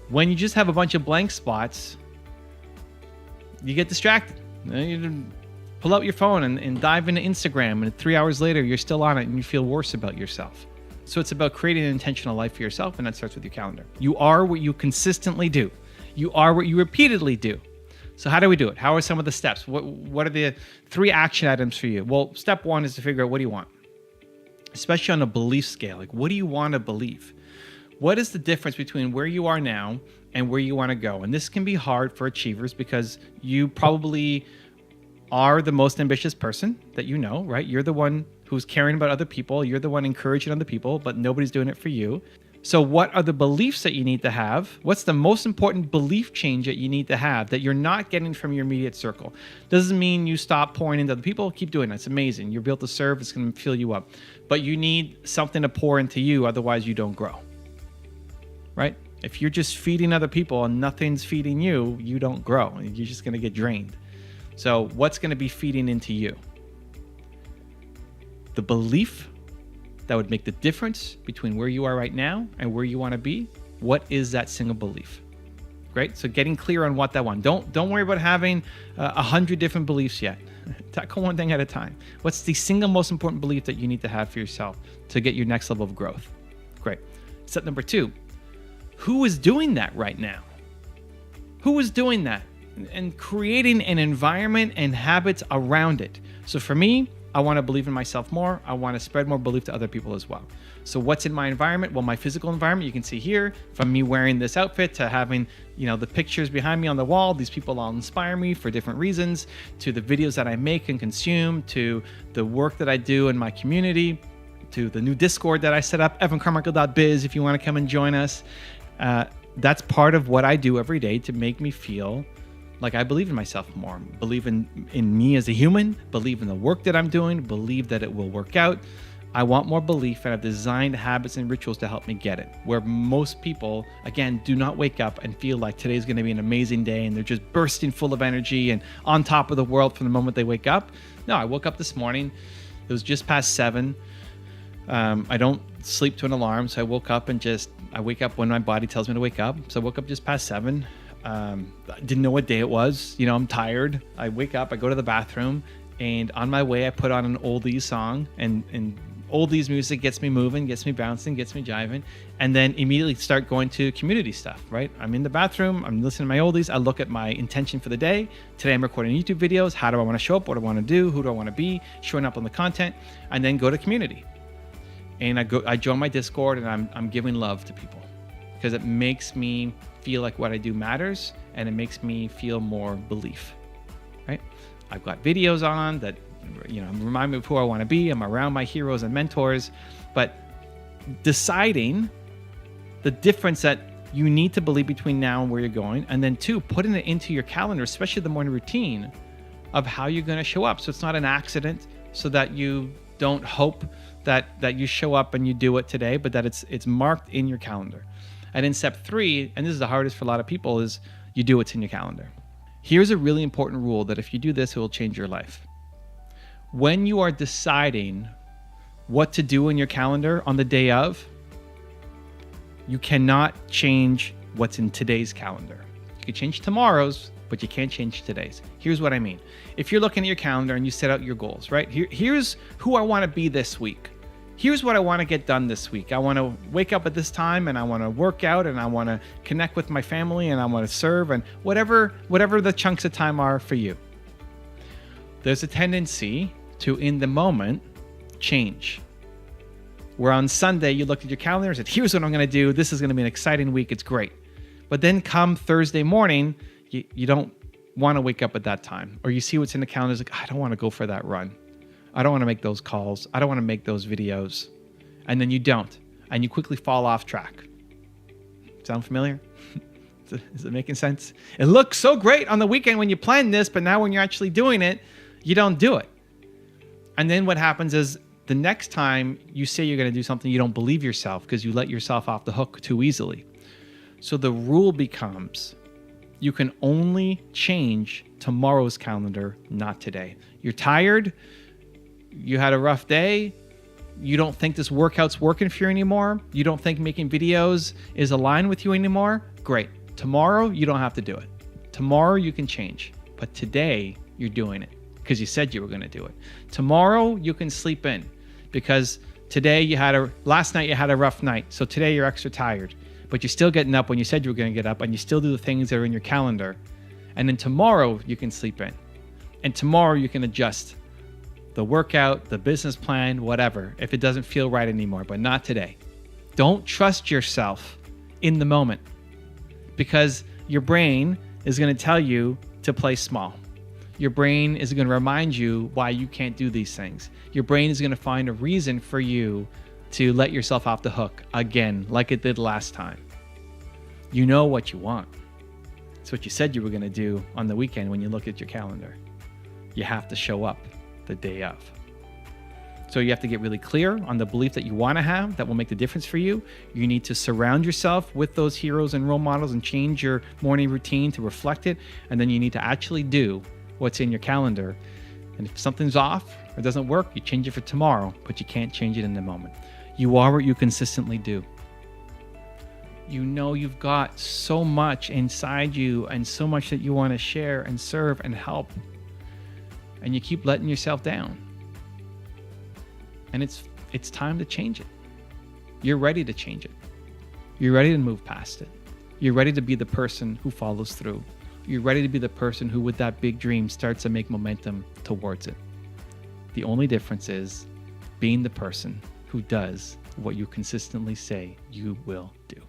When you just have a bunch of blank spots, you get distracted. You pull out your phone and dive into Instagram, and 3 hours later, you're still on it and you feel worse about yourself. So it's about creating an intentional life for yourself, and that starts with your calendar. You are what you consistently do. You are what you repeatedly do. So how do we do it? How are some of the steps? What are the 3 action items for you? Well, step 1 is to figure out what do you want, especially on a belief scale. Like, what do you want to believe? What is the difference between where you are now and where you want to go? And this can be hard for achievers because you probably are the most ambitious person that you know, right? You're the one who's caring about other people. You're the one encouraging other people, but nobody's doing it for you. So what are the beliefs that you need to have? What's the most important belief change that you need to have that you're not getting from your immediate circle? Doesn't mean you stop pouring into other people. Keep doing that. It's amazing. You're built to serve. It's going to fill you up. But you need something to pour into you. Otherwise, you don't grow, right? If you're just feeding other people and nothing's feeding you, you don't grow. You're just going to get drained. So what's going to be feeding into you? The belief that would make the difference between where you are right now and where you want to be. What is that single belief? Great. So getting clear on what that one. Don't worry about having 100 different beliefs yet. Tackle one thing at a time. What's the single most important belief that you need to have for yourself to get your next level of growth? Great. Step number 2. Who is doing that right now? Who is doing that? And creating an environment and habits around it. So for me, I want to believe in myself more. I want to spread more belief to other people as well. So what's in my environment? Well, my physical environment, you can see here, from me wearing this outfit to having, the pictures behind me on the wall. These people all inspire me for different reasons, to the videos that I make and consume, to the work that I do in my community, to the new Discord that I set up, evancarmichael.biz, if you want to come and join us. That's part of what I do every day to make me feel like I believe in myself more, believe in me as a human, believe in the work that I'm doing, believe that it will work out. I want more belief, and I've designed habits and rituals to help me get it. Where most people, again, do not wake up and feel like today's going to be an amazing day and they're just bursting full of energy and on top of the world from the moment they wake up. No, I woke up this morning. It was just past 7. I don't sleep to an alarm, so I woke up and I wake up when my body tells me to wake up. So I woke up just past 7. I didn't know what day it was. I'm tired. I wake up, I go to the bathroom, and on my way, I put on an oldies song, and oldies music gets me moving, gets me bouncing, gets me jiving, and then immediately start going to community stuff, right? I'm in the bathroom, I'm listening to my oldies, I look at my intention for the day. Today I'm recording YouTube videos. How do I want to show up? What do I want to do? Who do I want to be? Showing up on the content, and then go to community. And I join my Discord, and I'm giving love to people because it makes me feel like what I do matters, and it makes me feel more belief, right? I've got videos on that, remind me of who I want to be. I'm around my heroes and mentors, but deciding the difference that you need to believe between now and where you're going, and then 2, putting it into your calendar, especially the morning routine of how you're going to show up. So it's not an accident, so that you don't hope that you show up and you do it today, but that it's marked in your calendar. And in step 3, and this is the hardest for a lot of people, is you do what's in your calendar. Here's a really important rule that if you do this, it will change your life. When you are deciding what to do in your calendar on the day of, you cannot change what's in today's calendar. You can change tomorrow's, but you can't change today's. Here's what I mean. If you're looking at your calendar and you set out your goals, right? Here's who I want to be this week. Here's what I want to get done this week. I want to wake up at this time, and I want to work out, and I want to connect with my family, and I want to serve, and whatever the chunks of time are for you. There's a tendency to, in the moment, change. Where on Sunday, you looked at your calendar and said, here's what I'm going to do. This is going to be an exciting week. It's great. But then come Thursday morning, you don't want to wake up at that time. Or you see what's in the calendar, it's like, I don't want to go for that run. I don't want to make those calls. I don't want to make those videos. And then you don't. And you quickly fall off track. Sound familiar? Is it making sense? It looks so great on the weekend when you plan this, but now when you're actually doing it, you don't do it. And then what happens is the next time you say you're going to do something, you don't believe yourself because you let yourself off the hook too easily. So the rule becomes you can only change tomorrow's calendar, not today. You're tired. You had a rough day. You don't think this workout's working for you anymore. You don't think making videos is aligned with you anymore. Great. Tomorrow, you don't have to do it. Tomorrow, you can change. But today, you're doing it because you said you were going to do it. Tomorrow, you can sleep in because last night you had a rough night. So today, you're extra tired. But you're still getting up when you said you were going to get up, and you still do the things that are in your calendar. And then tomorrow, you can sleep in. And tomorrow, you can adjust the workout, the business plan, whatever, if it doesn't feel right anymore, but not today. Don't trust yourself in the moment because your brain is going to tell you to play small. Your brain is going to remind you why you can't do these things. Your brain is going to find a reason for you to let yourself off the hook again, like it did last time. You know what you want. It's what you said you were going to do on the weekend when you look at your calendar. You have to show up the day of. So you have to get really clear on the belief that you want to have that will make the difference for you. You need to surround yourself with those heroes and role models and change your morning routine to reflect it. And then you need to actually do what's in your calendar. And if something's off or doesn't work, you change it for tomorrow, but you can't change it in the moment. You are what you consistently do. You know you've got so much inside you and so much that you want to share and serve and help. And you keep letting yourself down. And it's time to change it. You're ready to change it. You're ready to move past it. You're ready to be the person who follows through. You're ready to be the person who, with that big dream, starts to make momentum towards it. The only difference is being the person who does what you consistently say you will do.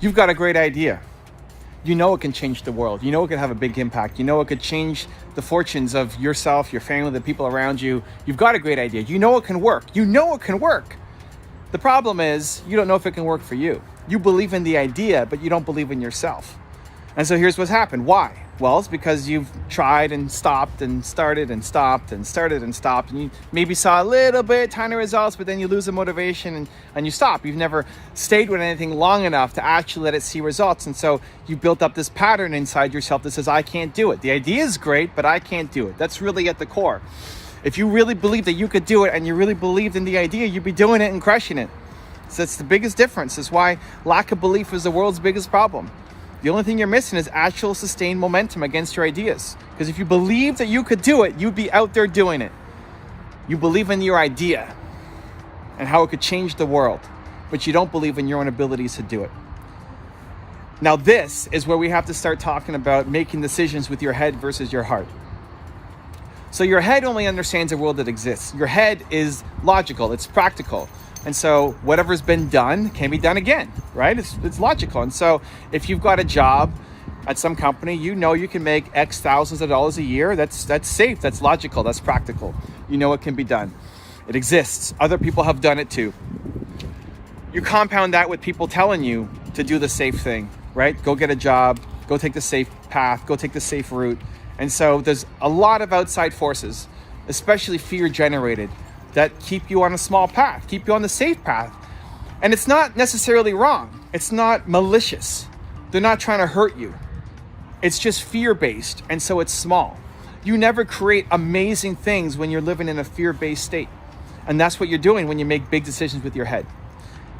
You've got a great idea. You know it can change the world. You know it could have a big impact. You know it could change the fortunes of yourself, your family, the people around you. You've got a great idea. You know it can work. You know it can work. The problem is you don't know if it can work for you. You believe in the idea, but you don't believe in yourself. And so here's what's happened. Why? Well, it's because you've tried and stopped and started and stopped and started and stopped. And you maybe saw a little bit, tiny results, but then you lose the motivation and you stop. You've never stayed with anything long enough to actually let it see results. And so you built up this pattern inside yourself that says, I can't do it. The idea is great, but I can't do it. That's really at the core. If you really believed that you could do it and you really believed in the idea, you'd be doing it and crushing it. So that's the biggest difference. That's why lack of belief is the world's biggest problem. The only thing you're missing is actual sustained momentum against your ideas. Because if you believe that you could do it, you'd be out there doing it. You believe in your idea and how it could change the world, but you don't believe in your own abilities to do it. Now, this is where we have to start talking about making decisions with your head versus your heart. So your head only understands a world that exists. Your head is logical, it's practical. And so whatever's been done can be done again, right? It's logical. And so if you've got a job at some company, you know you can make X thousands of dollars a year. That's safe, that's logical, that's practical. You know it can be done. It exists. Other people have done it too. You compound that with people telling you to do the safe thing, right? Go get a job, go take the safe path, go take the safe route. And so there's a lot of outside forces, especially fear generated, that keep you on a small path, keep you on the safe path. And it's not necessarily wrong. It's not malicious. They're not trying to hurt you. It's just fear-based, and so it's small. You never create amazing things when you're living in a fear-based state. And that's what you're doing when you make big decisions with your head.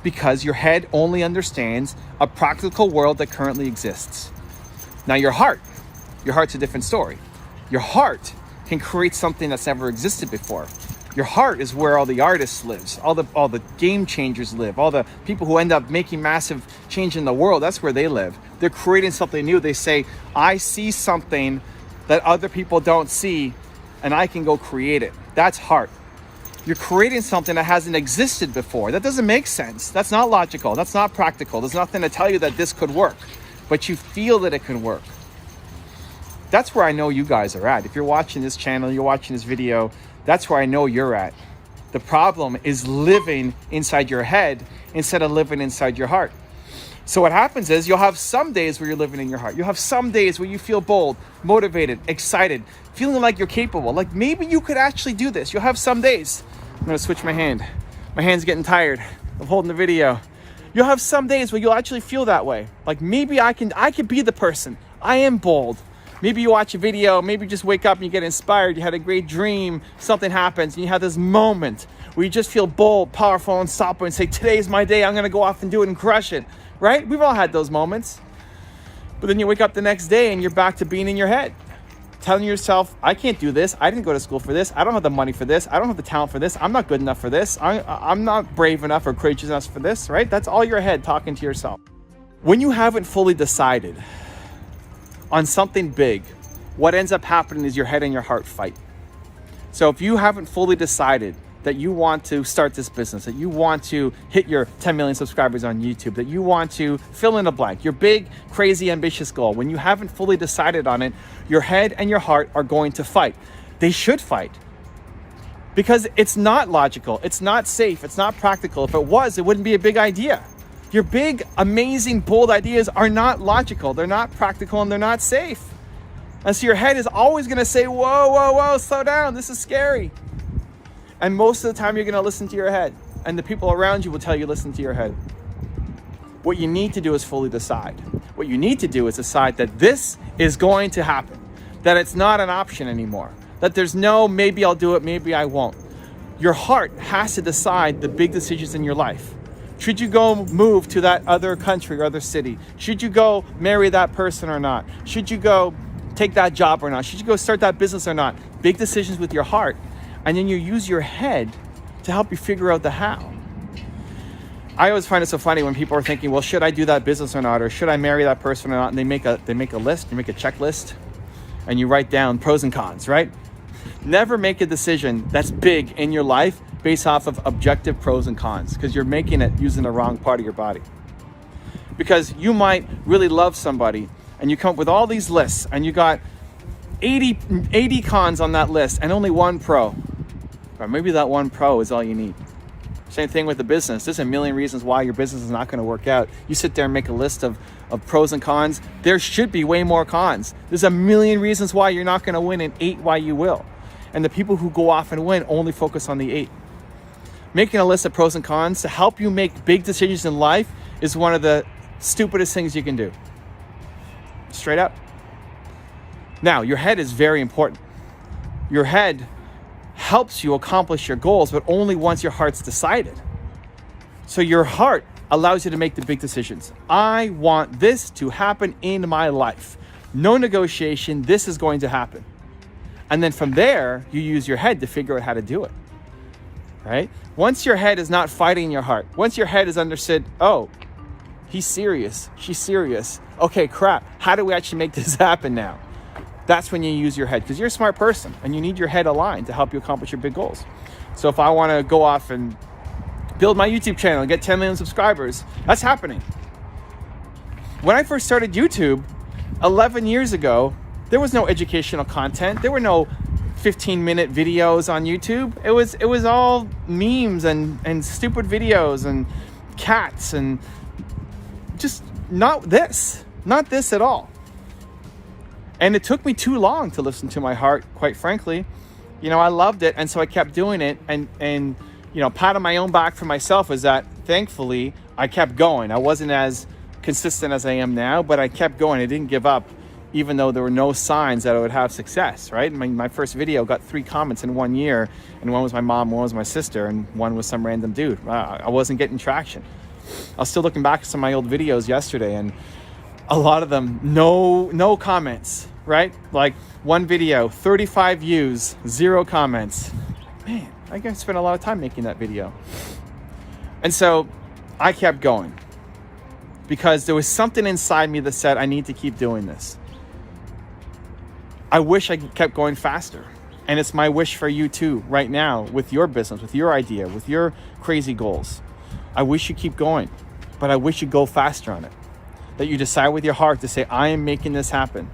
Because your head only understands a practical world that currently exists. Now your heart's a different story. Your heart can create something that's never existed before. Your heart is where all the artists live, all the game changers live, all the people who end up making massive change in the world, that's where they live. They're creating something new. They say, I see something that other people don't see, and I can go create it. That's heart. You're creating something that hasn't existed before. That doesn't make sense. That's not logical. That's not practical. There's nothing to tell you that this could work, but you feel that it can work. That's where I know you guys are at. If you're watching this channel, you're watching this video, that's where I know you're at. The problem is living inside your head instead of living inside your heart. So what happens is you'll have some days where you're living in your heart. You'll have some days where you feel bold, motivated, excited, feeling like you're capable. Like maybe you could actually do this. You'll have some days. I'm gonna switch my hand. My hand's getting tired of holding the video. You'll have some days where you'll actually feel that way. Like maybe I could be the person. I am bold. Maybe you watch a video, maybe you just wake up and you get inspired, you had a great dream, something happens, and you have this moment where you just feel bold, powerful, unstoppable, and say, today's my day, I'm gonna go off and do it and crush it, right? We've all had those moments. But then you wake up the next day and you're back to being in your head, telling yourself, I can't do this, I didn't go to school for this, I don't have the money for this, I don't have the talent for this, I'm not good enough for this, I'm not brave enough or courageous enough for this, right? That's all your head talking to yourself. When you haven't fully decided on something big, what ends up happening is your head and your heart fight. So if you haven't fully decided that you want to start this business, that you want to hit your 10 million subscribers on YouTube, that you want to fill in a blank, your big, crazy, ambitious goal, when you haven't fully decided on it, your head and your heart are going to fight. They should fight. Because it's not logical, it's not safe, it's not practical. If it was, it wouldn't be a big idea. Your big, amazing, bold ideas are not logical, they're not practical, and they're not safe. And so your head is always gonna say, whoa, whoa, whoa, slow down, this is scary. And most of the time you're gonna listen to your head, and the people around you will tell you listen to your head. What you need to do is fully decide. What you need to do is decide that this is going to happen, that it's not an option anymore, that there's no maybe I'll do it, maybe I won't. Your heart has to decide the big decisions in your life. Should you go move to that other country or other city? Should you go marry that person or not? Should you go take that job or not? Should you go start that business or not? Big decisions with your heart. And then you use your head to help you figure out the how. I always find it so funny when people are thinking, well, should I do that business or not? Or should I marry that person or not? And they make a list, you make a checklist, and you write down pros and cons, right? Never make a decision that's big in your life based off of objective pros and cons, because you're making it using the wrong part of your body. Because you might really love somebody and you come up with all these lists and you got 80 cons on that list and only one pro. Or maybe that one pro is all you need. Same thing with the business. There's a million reasons why your business is not going to work out. You sit there and make a list of pros and cons. There should be way more cons. There's a million reasons why you're not going to win and 8 why you will. And the people who go off and win only focus on the 8. Making a list of pros and cons to help you make big decisions in life is one of the stupidest things you can do. Straight up. Now, your head is very important. Your head helps you accomplish your goals, but only once your heart's decided. So your heart allows you to make the big decisions. I want this to happen in my life. No negotiation, this is going to happen. And then from there, you use your head to figure out how to do it. Right? Once your head is not fighting your heart, once your head is understood, oh, he's serious, she's serious. Okay, crap, how do we actually make this happen now? That's when you use your head, because you're a smart person and you need your head aligned to help you accomplish your big goals. So if I want to go off and build my YouTube channel and get 10 million subscribers, that's happening. When I first started YouTube 11 years ago, there was no educational content. There were no 15-minute videos on YouTube. It was all memes and stupid videos and cats and just not this at all. And it took me too long to listen to my heart, quite frankly. You know, I loved it, and so I kept doing it. And you know, pat on my own back for myself is that thankfully I kept going. I wasn't as consistent as I am now, but I kept going. I didn't give up, even though there were no signs that I would have success, right? My first video got 3 comments in 1 year, and one was my mom, one was my sister, and one was some random dude. I wasn't getting traction. I was still looking back at some of my old videos yesterday, and a lot of them, no comments, right? Like one video, 35 views, 0 comments. Man, I guess I spent a lot of time making that video. And so I kept going because there was something inside me that said, I need to keep doing this. I wish I kept going faster. And it's my wish for you too, right now, with your business, with your idea, with your crazy goals. I wish you keep going, but I wish you go faster on it. That you decide with your heart to say, I am making this happen.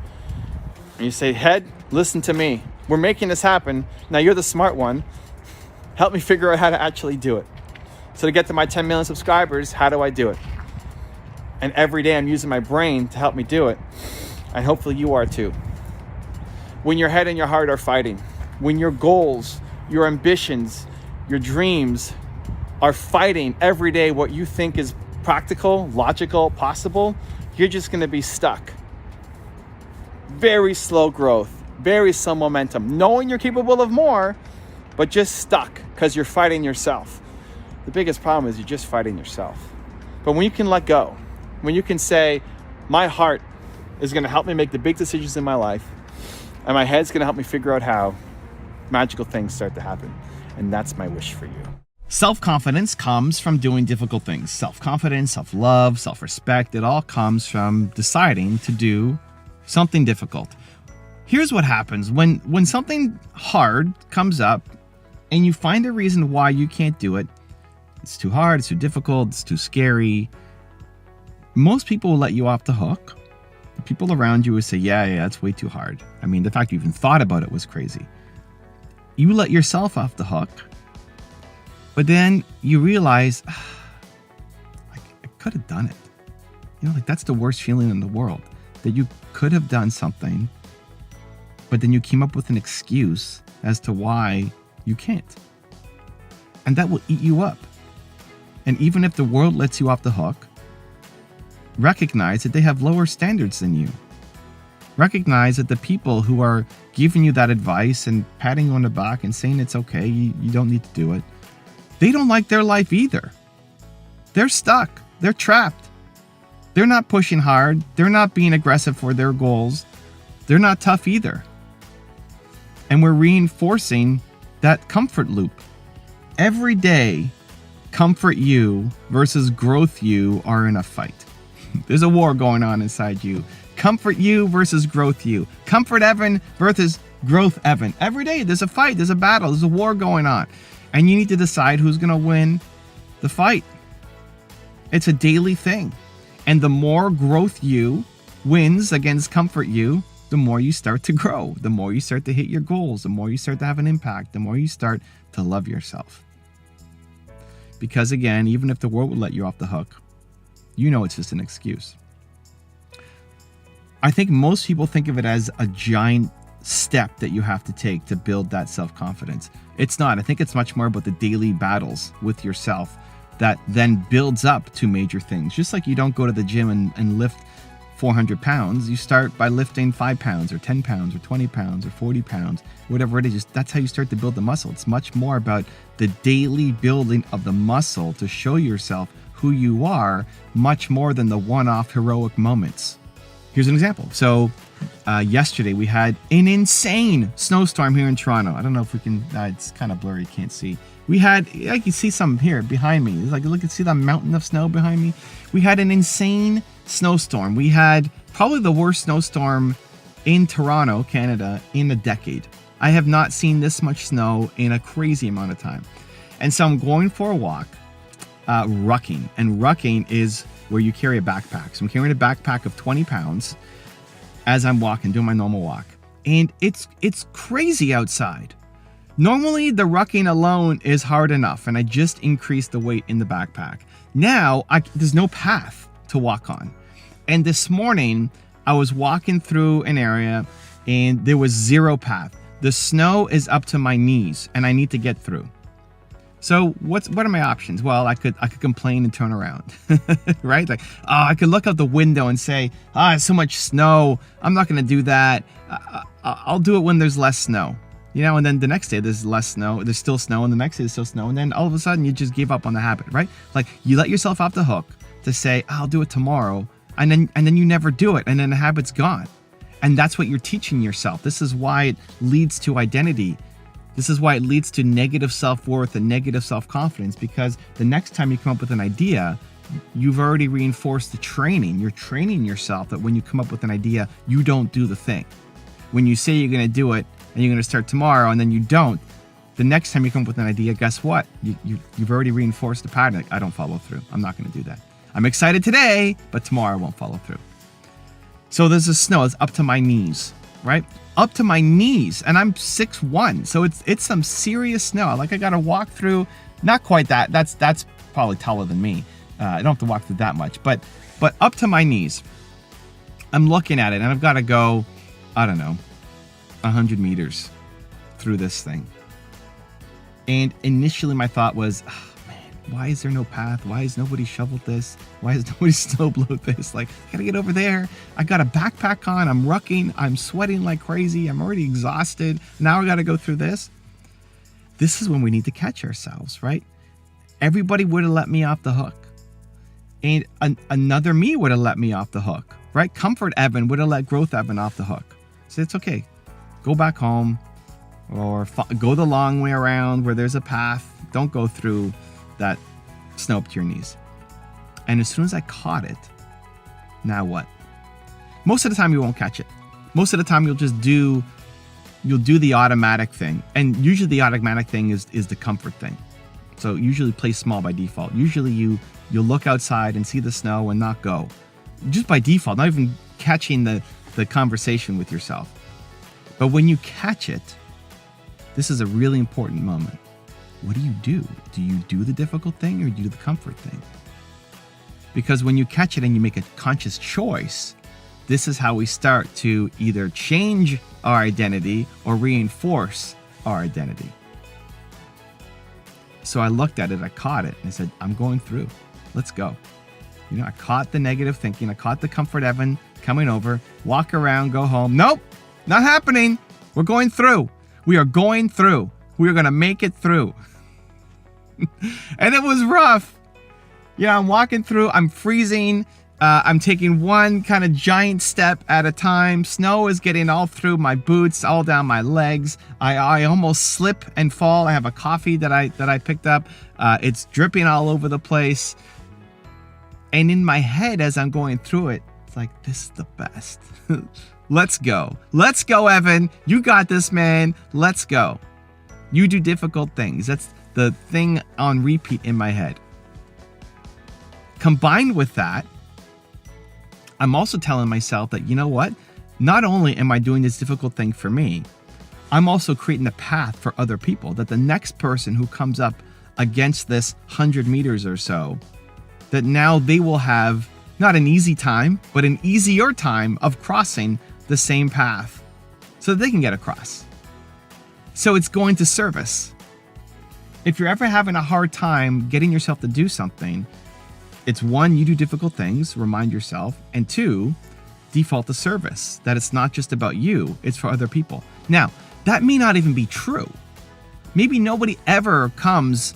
And you say, head, listen to me. We're making this happen. Now you're the smart one. Help me figure out how to actually do it. So to get to my 10 million subscribers, how do I do it? And every day I'm using my brain to help me do it. And hopefully you are too. When your head and your heart are fighting, when your goals, your ambitions, your dreams are fighting every day what you think is practical, logical, possible, you're just going to be stuck. Very slow growth, very slow momentum, knowing you're capable of more, but just stuck because you're fighting yourself. The biggest problem is you're just fighting yourself. But when you can let go, when you can say, my heart is going to help me make the big decisions in my life, and my head's going to help me figure out how, magical things start to happen. And that's my wish for you. Self-confidence comes from doing difficult things. Self-confidence, self-love, self-respect, it all comes from deciding to do something difficult. Here's what happens when something hard comes up and you find a reason why you can't do it. It's too hard, it's too difficult, it's too scary. Most people will let you off the hook. The people around you will say, yeah, it's way too hard. I mean, the fact you even thought about it was crazy. You let yourself off the hook. But then you realize, I could have done it. You know, like that's the worst feeling in the world, that you could have done something, but then you came up with an excuse as to why you can't. And that will eat you up. And even if the world lets you off the hook, recognize that they have lower standards than you. Recognize that the people who are giving you that advice and patting you on the back and saying it's okay, you don't need to do it, they don't like their life either. They're stuck. They're trapped. They're not pushing hard. They're not being aggressive for their goals. They're not tough either. And we're reinforcing that comfort loop. Every day, comfort you versus growth you are in a fight. There's a war going on inside you. Comfort you versus growth you. Comfort Evan versus Growth Evan. Every day there's a fight, there's a battle, there's a war going on. And you need to decide who's going to win the fight. It's a daily thing. And the more growth you wins against comfort you, the more you start to grow, the more you start to hit your goals, the more you start to have an impact, the more you start to love yourself. Because again, even if the world would let you off the hook, you know it's just an excuse. I think most people think of it as a giant step that you have to take to build that self-confidence. It's not. I think it's much more about the daily battles with yourself that then builds up to major things. Just like you don't go to the gym and lift 400 pounds, you start by lifting 5 pounds or 10 pounds or 20 pounds or 40 pounds, whatever it is. That's how you start to build the muscle. It's much more about the daily building of the muscle to show yourself who you are, much more than the one-off heroic moments. Here's an example. So yesterday we had an insane snowstorm here in Toronto. I don't know if we can, it's kind of blurry, can't see. We had, I can see some here behind me. It's like, look, see that mountain of snow behind me? We had an insane snowstorm. We had probably the worst snowstorm in Toronto, Canada, in a decade. I have not seen this much snow in a crazy amount of time. And so I'm going for a walk, rucking. And rucking is where you carry a backpack. So I'm carrying a backpack of 20 pounds as I'm walking, doing my normal walk. And it's crazy outside. Normally the rucking alone is hard enough, and I just increased the weight in the backpack. Now there's no path to walk on. And this morning I was walking through an area and there was zero path. The snow is up to my knees and I need to get through. So what are my options? Well, I could complain and turn around, right? Like, oh, I could look out the window and say, it's so much snow. I'm not going to do that. I'll do it when there's less snow, you know. And then the next day there's less snow. There's still snow, and the next day there's still snow. And then all of a sudden you just give up on the habit, right? Like you let yourself off the hook to say, I'll do it tomorrow, and then you never do it, and then the habit's gone. And that's what you're teaching yourself. This is why it leads to identity. This is why it leads to negative self-worth and negative self-confidence, because the next time you come up with an idea, you've already reinforced the training. You're training yourself that when you come up with an idea, you don't do the thing. When you say you're going to do it and you're going to start tomorrow and then you don't, the next time you come up with an idea, guess what? You've already reinforced the pattern. Like, I don't follow through. I'm not going to do that. I'm excited today, but tomorrow I won't follow through. So there's the snow. It's up to my knees, right? Up to my knees, and I'm 6'1", so it's some serious snow. Like I got to walk through, not quite that. That's probably taller than me. I don't have to walk through that much, but up to my knees. I'm looking at it, and I've got to go, I don't know, 100 meters through this thing. And initially my thought was, why is there no path? Why has nobody shoveled this? Why has nobody snowblowed this? Like, I gotta get over there. I got a backpack on. I'm rucking. I'm sweating like crazy. I'm already exhausted. Now I gotta go through this. This is when we need to catch ourselves, right? Everybody would have let me off the hook. And another me would have let me off the hook, right? Comfort Evan would have let Growth Evan off the hook. So it's okay. Go back home or go the long way around where there's a path. Don't go through that snow up to your knees. And as soon as I caught it, now what? Most of the time you won't catch it. Most of the time you'll do the automatic thing. And usually the automatic thing is the comfort thing. So usually play small by default. Usually you'll look outside and see the snow and not go. Just by default, not even catching the conversation with yourself. But when you catch it, this is a really important moment. What do? Do you do the difficult thing or do you do the comfort thing? Because when you catch it and you make a conscious choice, this is how we start to either change our identity or reinforce our identity. So I looked at it, I caught it, and I said, I'm going through. Let's go. You know, I caught the negative thinking. I caught the comfort Evan coming over, walk around, go home. Nope, not happening. We're going through. We are going through. We are going to make it through. And it was rough. Yeah, I'm walking through, I'm freezing. I'm taking one kind of giant step at a time. Snow is getting all through my boots, all down my legs. I almost slip and fall. I have a coffee that I picked up. It's dripping all over the place. And in my head, as I'm going through it, it's like, this is the best. Let's go. Let's go, Evan. You got this, man. Let's go. You do difficult things. That's the thing on repeat in my head. Combined with that, I'm also telling myself that, you know what? Not only am I doing this difficult thing for me, I'm also creating a path for other people, that the next person who comes up against this 100 meters or so, that now they will have not an easy time, but an easier time of crossing the same path so that they can get across. So it's going to service. If you're ever having a hard time getting yourself to do something, it's one, you do difficult things, remind yourself, and two, default to service, that it's not just about you, it's for other people. Now, that may not even be true. Maybe nobody ever comes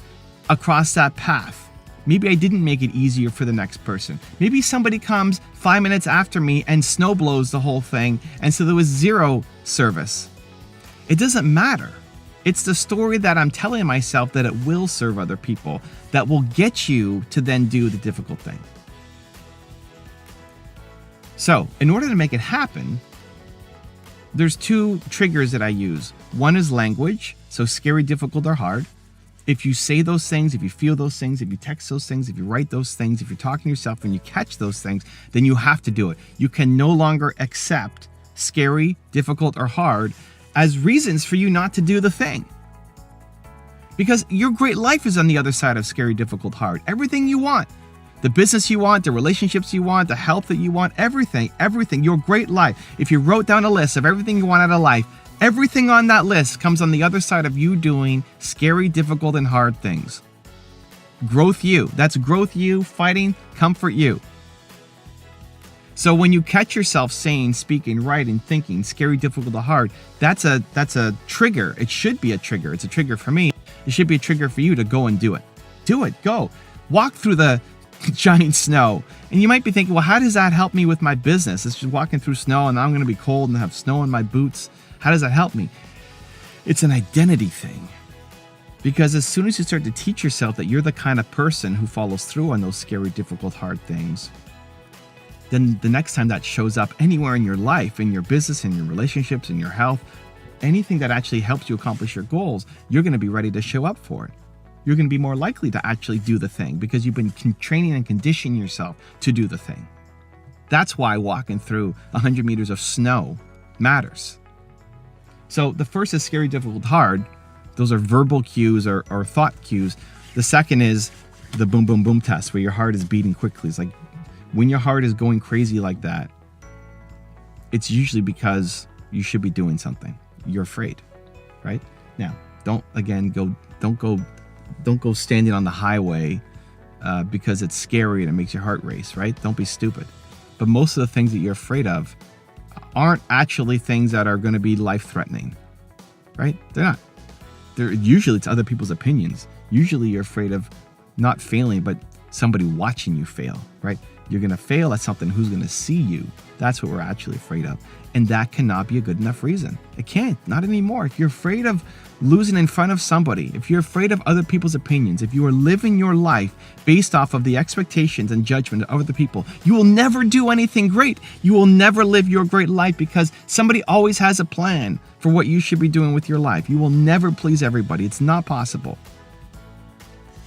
across that path. Maybe I didn't make it easier for the next person. Maybe somebody comes 5 minutes after me and snow blows the whole thing, and so there was zero service. It doesn't matter. It's the story that I'm telling myself that it will serve other people, that will get you to then do the difficult thing. So, in order to make it happen, there's two triggers that I use. One is language, so scary, difficult, or hard. If you say those things, if you feel those things, if you text those things, if you write those things, if you're talking to yourself and you catch those things, then you have to do it. You can no longer accept scary, difficult, or hard as reasons for you not to do the thing. Because your great life is on the other side of scary, difficult, hard. Everything you want. The business you want, the relationships you want, the health that you want, everything, your great life. If you wrote down a list of everything you want out of life, everything on that list comes on the other side of you doing scary, difficult, and hard things. Growth you. That's growth you, fighting, comfort you. So when you catch yourself saying, speaking, writing, thinking, scary, difficult, or hard, that's a trigger. It should be a trigger. It's a trigger for me. It should be a trigger for you to go and do it. Do it. Go. Walk through the giant snow. And you might be thinking, well, how does that help me with my business? It's just walking through snow and I'm going to be cold and have snow in my boots. How does that help me? It's an identity thing. Because as soon as you start to teach yourself that you're the kind of person who follows through on those scary, difficult, hard things, then the next time that shows up anywhere in your life, in your business, in your relationships, in your health, anything that actually helps you accomplish your goals, you're going to be ready to show up for it. You're going to be more likely to actually do the thing because you've been training and conditioning yourself to do the thing. That's why walking through 100 meters of snow matters. So the first is scary, difficult, hard. Those are verbal cues or thought cues. The second is the boom, boom, boom test where your heart is beating quickly. It's like when your heart is going crazy like that, it's usually because you should be doing something. You're afraid, right? Now, don't go standing on the highway because it's scary and it makes your heart race, right? Don't be stupid. But most of the things that you're afraid of aren't actually things that are going to be life-threatening, right? They're not. Usually it's other people's opinions. Usually you're afraid of not failing, but somebody watching you fail, right? You're going to fail at something, who's going to see you. That's what we're actually afraid of. And that cannot be a good enough reason. It can't, not anymore. If you're afraid of losing in front of somebody, if you're afraid of other people's opinions, if you are living your life based off of the expectations and judgment of other people, you will never do anything great. You will never live your great life because somebody always has a plan for what you should be doing with your life. You will never please everybody. It's not possible.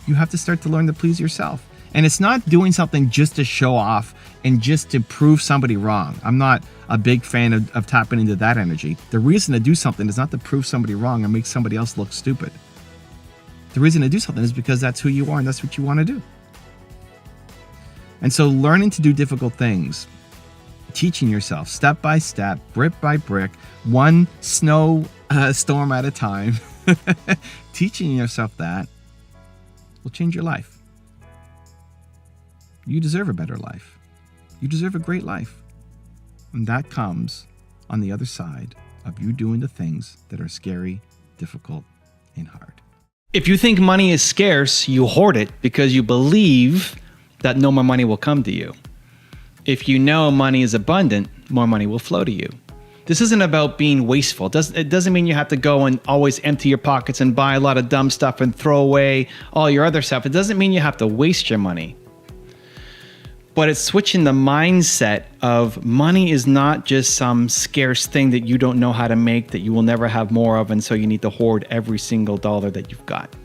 You have to start to learn to please yourself. And it's not doing something just to show off and just to prove somebody wrong. I'm not a big fan of tapping into that energy. The reason to do something is not to prove somebody wrong and make somebody else look stupid. The reason to do something is because that's who you are and that's what you want to do. And so learning to do difficult things, teaching yourself step by step, brick by brick, one snow storm at a time, teaching yourself that will change your life. You deserve a better life. You deserve a great life. And that comes on the other side of you doing the things that are scary, difficult, and hard. If you think money is scarce, you hoard it because you believe that no more money will come to you. If you know money is abundant, more money will flow to you. This isn't about being wasteful. It doesn't mean you have to go and always empty your pockets and buy a lot of dumb stuff and throw away all your other stuff. It doesn't mean you have to waste your money. But it's switching the mindset of money is not just some scarce thing that you don't know how to make, that you will never have more of, and so you need to hoard every single dollar that you've got.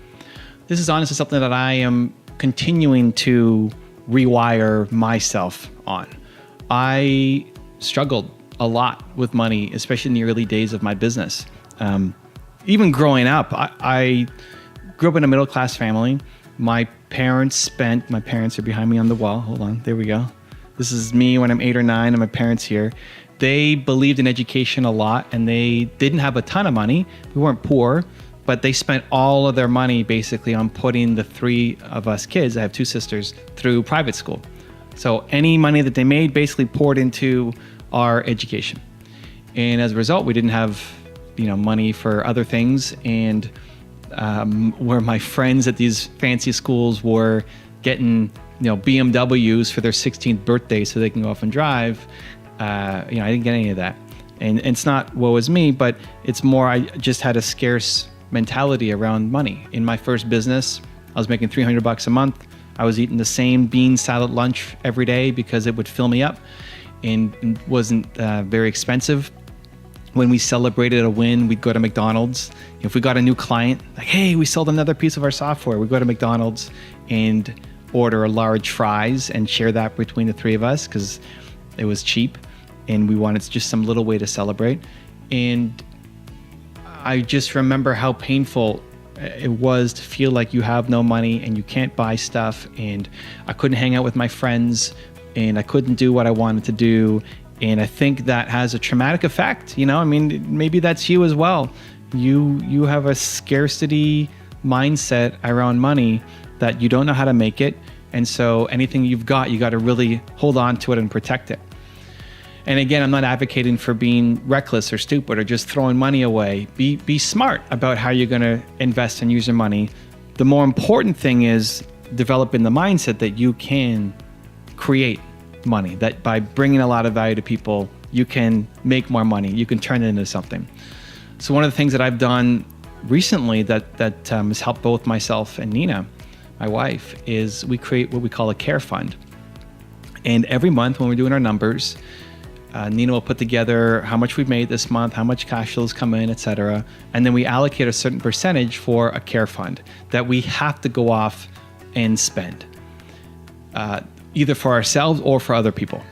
This is honestly something that I am continuing to rewire myself on. I struggled a lot with money, especially in the early days of my business. Even growing up, I grew up in a middle-class family. My parents are behind me on the wall. Hold on, there we go. This is me when I'm 8 or 9 and my parents here. They believed in education a lot and they didn't have a ton of money. We weren't poor, but they spent all of their money basically on putting the 3 of us kids, I have 2 sisters, through private school. So any money that they made basically poured into our education. And as a result, we didn't have, money for other things. And where my friends at these fancy schools were getting, BMWs for their 16th birthday so they can go off and drive, I didn't get any of that. And it's not woe is me, but it's more I just had a scarce mentality around money. In my first business, I was making $300 a month. I was eating the same bean salad lunch every day because it would fill me up and wasn't very expensive. When we celebrated a win, we'd go to McDonald's. If we got a new client, like, hey, we sold another piece of our software, we'd go to McDonald's and order a large fries and share that between the 3 of us because it was cheap and we wanted just some little way to celebrate. And I just remember how painful it was to feel like you have no money and you can't buy stuff, and I couldn't hang out with my friends and I couldn't do what I wanted to do. And I think that has a traumatic effect. Maybe that's you as well. You have a scarcity mindset around money that you don't know how to make it. And so anything you've got, you got to really hold on to it and protect it. And again, I'm not advocating for being reckless or stupid or just throwing money away. Be smart about how you're going to invest and use your money. The more important thing is developing the mindset that you can create money, that by bringing a lot of value to people, you can make more money, you can turn it into something. So one of the things that I've done recently that has helped both myself and Nina, my wife, is we create what we call a care fund. And every month when we're doing our numbers, Nina will put together how much we've made this month, how much cash flows come in, etc. And then we allocate a certain percentage for a care fund that we have to go off and spend. Either for ourselves or for other people.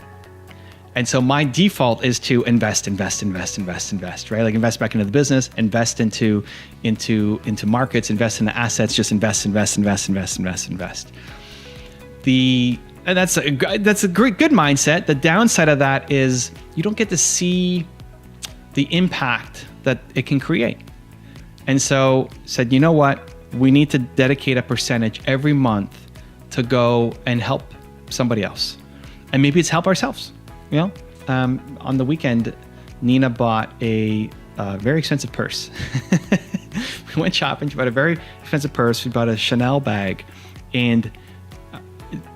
And so my default is to invest, right? Like invest back into the business, invest into markets, invest into assets, just invest. And that's a great, good mindset. The downside of that is you don't get to see the impact that it can create. And so said, you know what? We need to dedicate a percentage every month to go and help somebody else, and maybe it's help ourselves. On the weekend, Nina bought a very expensive purse. We went shopping. She bought a very expensive purse. We bought a Chanel bag, and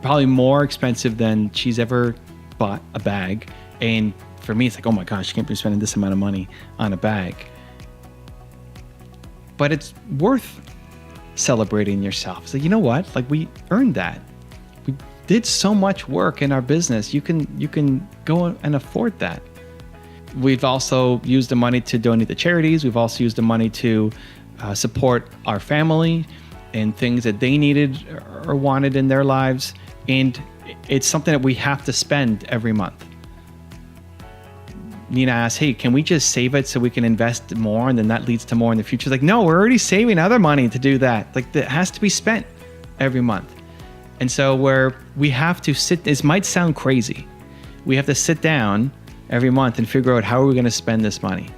probably more expensive than she's ever bought a bag. And for me, it's like, oh my gosh, you can't be spending this amount of money on a bag. But it's worth celebrating yourself. It's like, you know what? Like, we earned that. We did so much work in our business. You can go and afford that. We've also used the money to donate to charities. We've also used the money to support our family and things that they needed or wanted in their lives. And it's something that we have to spend every month. Nina asked, hey, can we just save it so we can invest more and then that leads to more in the future? Like, no, we're already saving other money to do that. Like, that has to be spent every month. And so where we have to sit, this might sound crazy. We have to sit down every month and figure out how are we going to spend this money?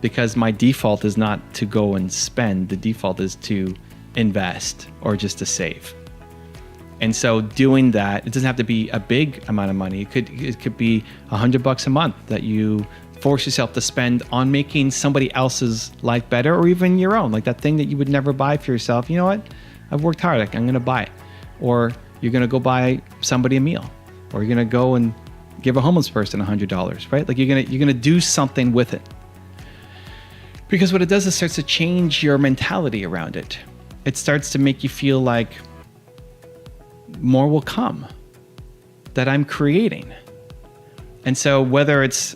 Because my default is not to go and spend. The default is to invest or just to save. And so doing that, it doesn't have to be a big amount of money. It could be $100 a month that you force yourself to spend on making somebody else's life better, or even your own. Like that thing that you would never buy for yourself. You know what? I've worked hard. I'm going to buy it. Or you're going to go buy somebody a meal, or you're going to go and give a homeless person $100, right? Like you're going to do something with it. Because what it does is starts to change your mentality around it. It starts to make you feel like more will come. that I'm creating. And so whether it's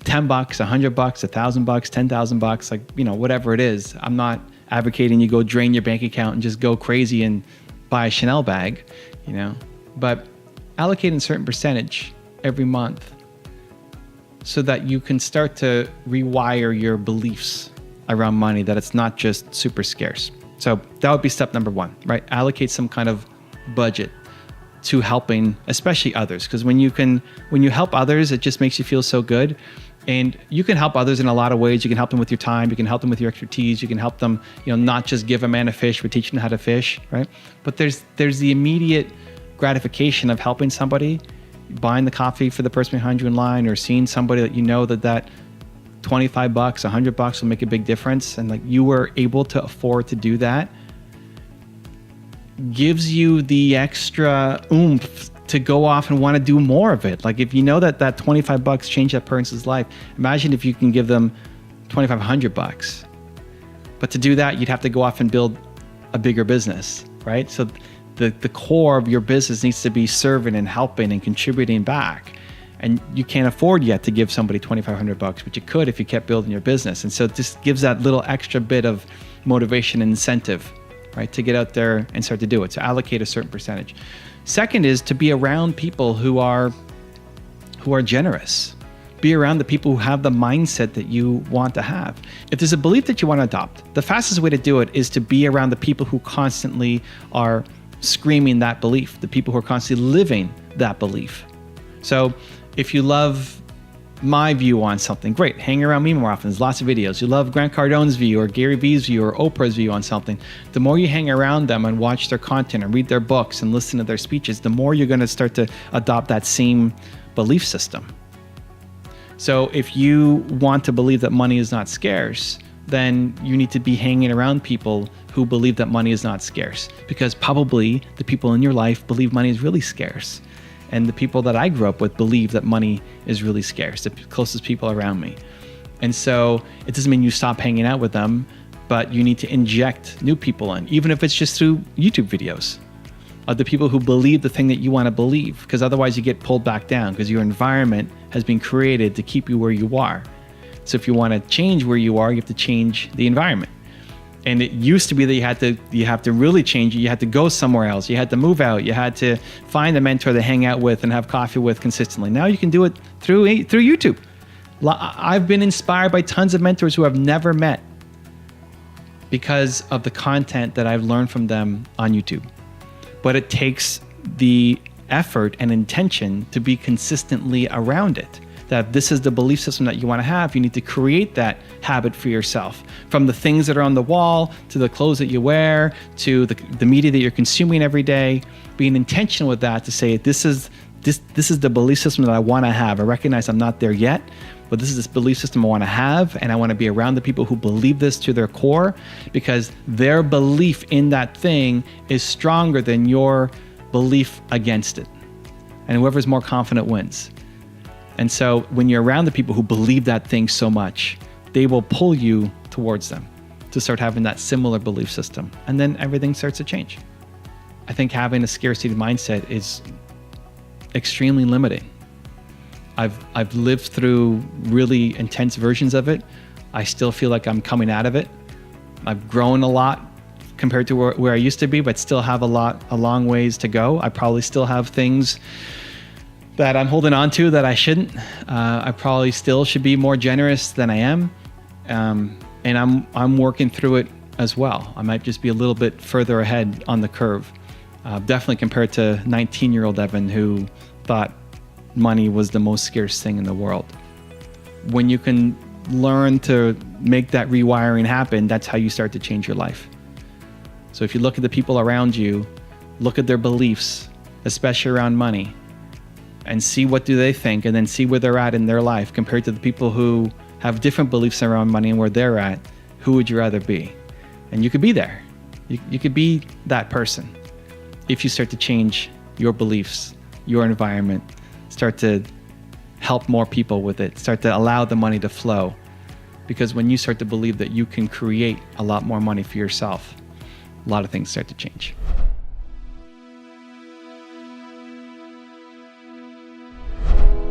$10, $100, $1,000, $10,000, like, you know, whatever it is, I'm not advocating you go drain your bank account and just go crazy and buy a Chanel bag, you know, but allocating a certain percentage every month so that you can start to rewire your beliefs around money, that it's not just super scarce. So that would be step number one, right? Allocate some kind of budget to helping, especially others. Because when you help others, it just makes you feel so good. And you can help others in a lot of ways. You can help them with your time. You can help them with your expertise. You can help them, you know, not just give a man a fish, but teach them how to fish, right? But there's the immediate gratification of helping somebody, buying the coffee for the person behind you in line, or seeing somebody that you know that $25, $100 will make a big difference. And like you were able to afford to do that, gives you the extra oomph to go off and want to do more of it. Like if you know that $25 changed that person's life, imagine if you can give them $2,500. But to do that, you'd have to go off and build a bigger business, right? So the core of your business needs to be serving and helping and contributing back. And you can't afford yet to give somebody $2,500, but you could if you kept building your business. And so it just gives that little extra bit of motivation and incentive, right, to get out there and start to do it. So allocate a certain percentage. Second is to be around people who are generous. Be around the people who have the mindset that you want to have. If there's a belief that you want to adopt, the fastest way to do it is to be around the people who constantly are screaming that belief, the people who are constantly living that belief. So if you love my view on something, great, hang around me more often. There's lots of videos. You love Grant Cardone's view or Gary Vee's view or Oprah's view on something. The more you hang around them and watch their content and read their books and listen to their speeches, the more you're going to start to adopt that same belief system. So if you want to believe that money is not scarce, then you need to be hanging around people who believe that money is not scarce, because probably the people in your life believe money is really scarce. And the people that I grew up with believe that money is really scarce, the closest people around me. And so it doesn't mean you stop hanging out with them, but you need to inject new people in, even if it's just through YouTube videos of the people who believe the thing that you want to believe, because otherwise you get pulled back down because your environment has been created to keep you where you are. So if you want to change where you are, you have to change the environment. And it used to be that you have to really change it. You had to go somewhere else. You had to move out. You had to find a mentor to hang out with and have coffee with consistently. Now you can do it through YouTube. I've been inspired by tons of mentors who I've never met because of the content that I've learned from them on YouTube. But it takes the effort and intention to be consistently around it. That this is the belief system that you want to have, you need to create that habit for yourself. From the things that are on the wall, to the clothes that you wear, to the media that you're consuming every day, being intentional with that to say, this is the belief system that I want to have. I recognize I'm not there yet, but this is this belief system I want to have, and I want to be around the people who believe this to their core, because their belief in that thing is stronger than your belief against it. And whoever's more confident wins. And so when you're around the people who believe that thing so much, they will pull you towards them to start having that similar belief system. And then everything starts to change. I think having a scarcity mindset is extremely limiting. I've lived through really intense versions of it. I still feel like I'm coming out of it. I've grown a lot compared to where I used to be, but still have a long ways to go. I probably still have things that I'm holding on to that I shouldn't. I probably still should be more generous than I am. And I'm working through it as well. I might just be a little bit further ahead on the curve. Definitely compared to 19-year-old Evan, who thought money was the most scarce thing in the world. When you can learn to make that rewiring happen, that's how you start to change your life. So if you look at the people around you, look at their beliefs, especially around money, and see what do they think, and then see where they're at in their life compared to the people who have different beliefs around money and where they're at. Who would you rather be? And you could be there. You could be that person if you start to change your beliefs, your environment, start to help more people with it, start to allow the money to flow. Because when you start to believe that you can create a lot more money for yourself, a lot of things start to change.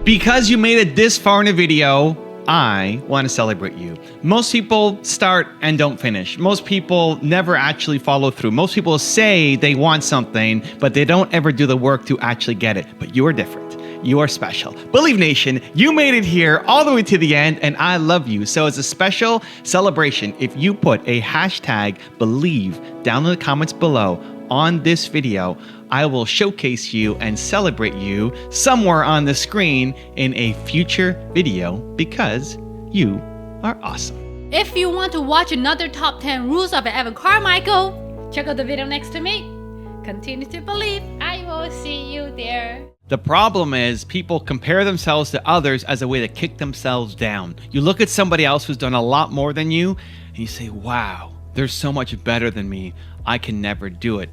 Because you made it this far in a video, I want to celebrate you. Most people start and don't finish. Most people never actually follow through. Most people say they want something, but they don't ever do the work to actually get it. But you are different. You are special. Believe Nation, you made it here all the way to the end, and I love you. So as a special celebration, if you put a hashtag believe down in the comments below on this video, I will showcase you and celebrate you somewhere on the screen in a future video because you are awesome. If you want to watch another top 10 rules of Evan Carmichael, check out the video next to me. Continue to believe. I will see you there. The problem is people compare themselves to others as a way to kick themselves down. You look at somebody else who's done a lot more than you and you say, wow, they're so much better than me. I can never do it.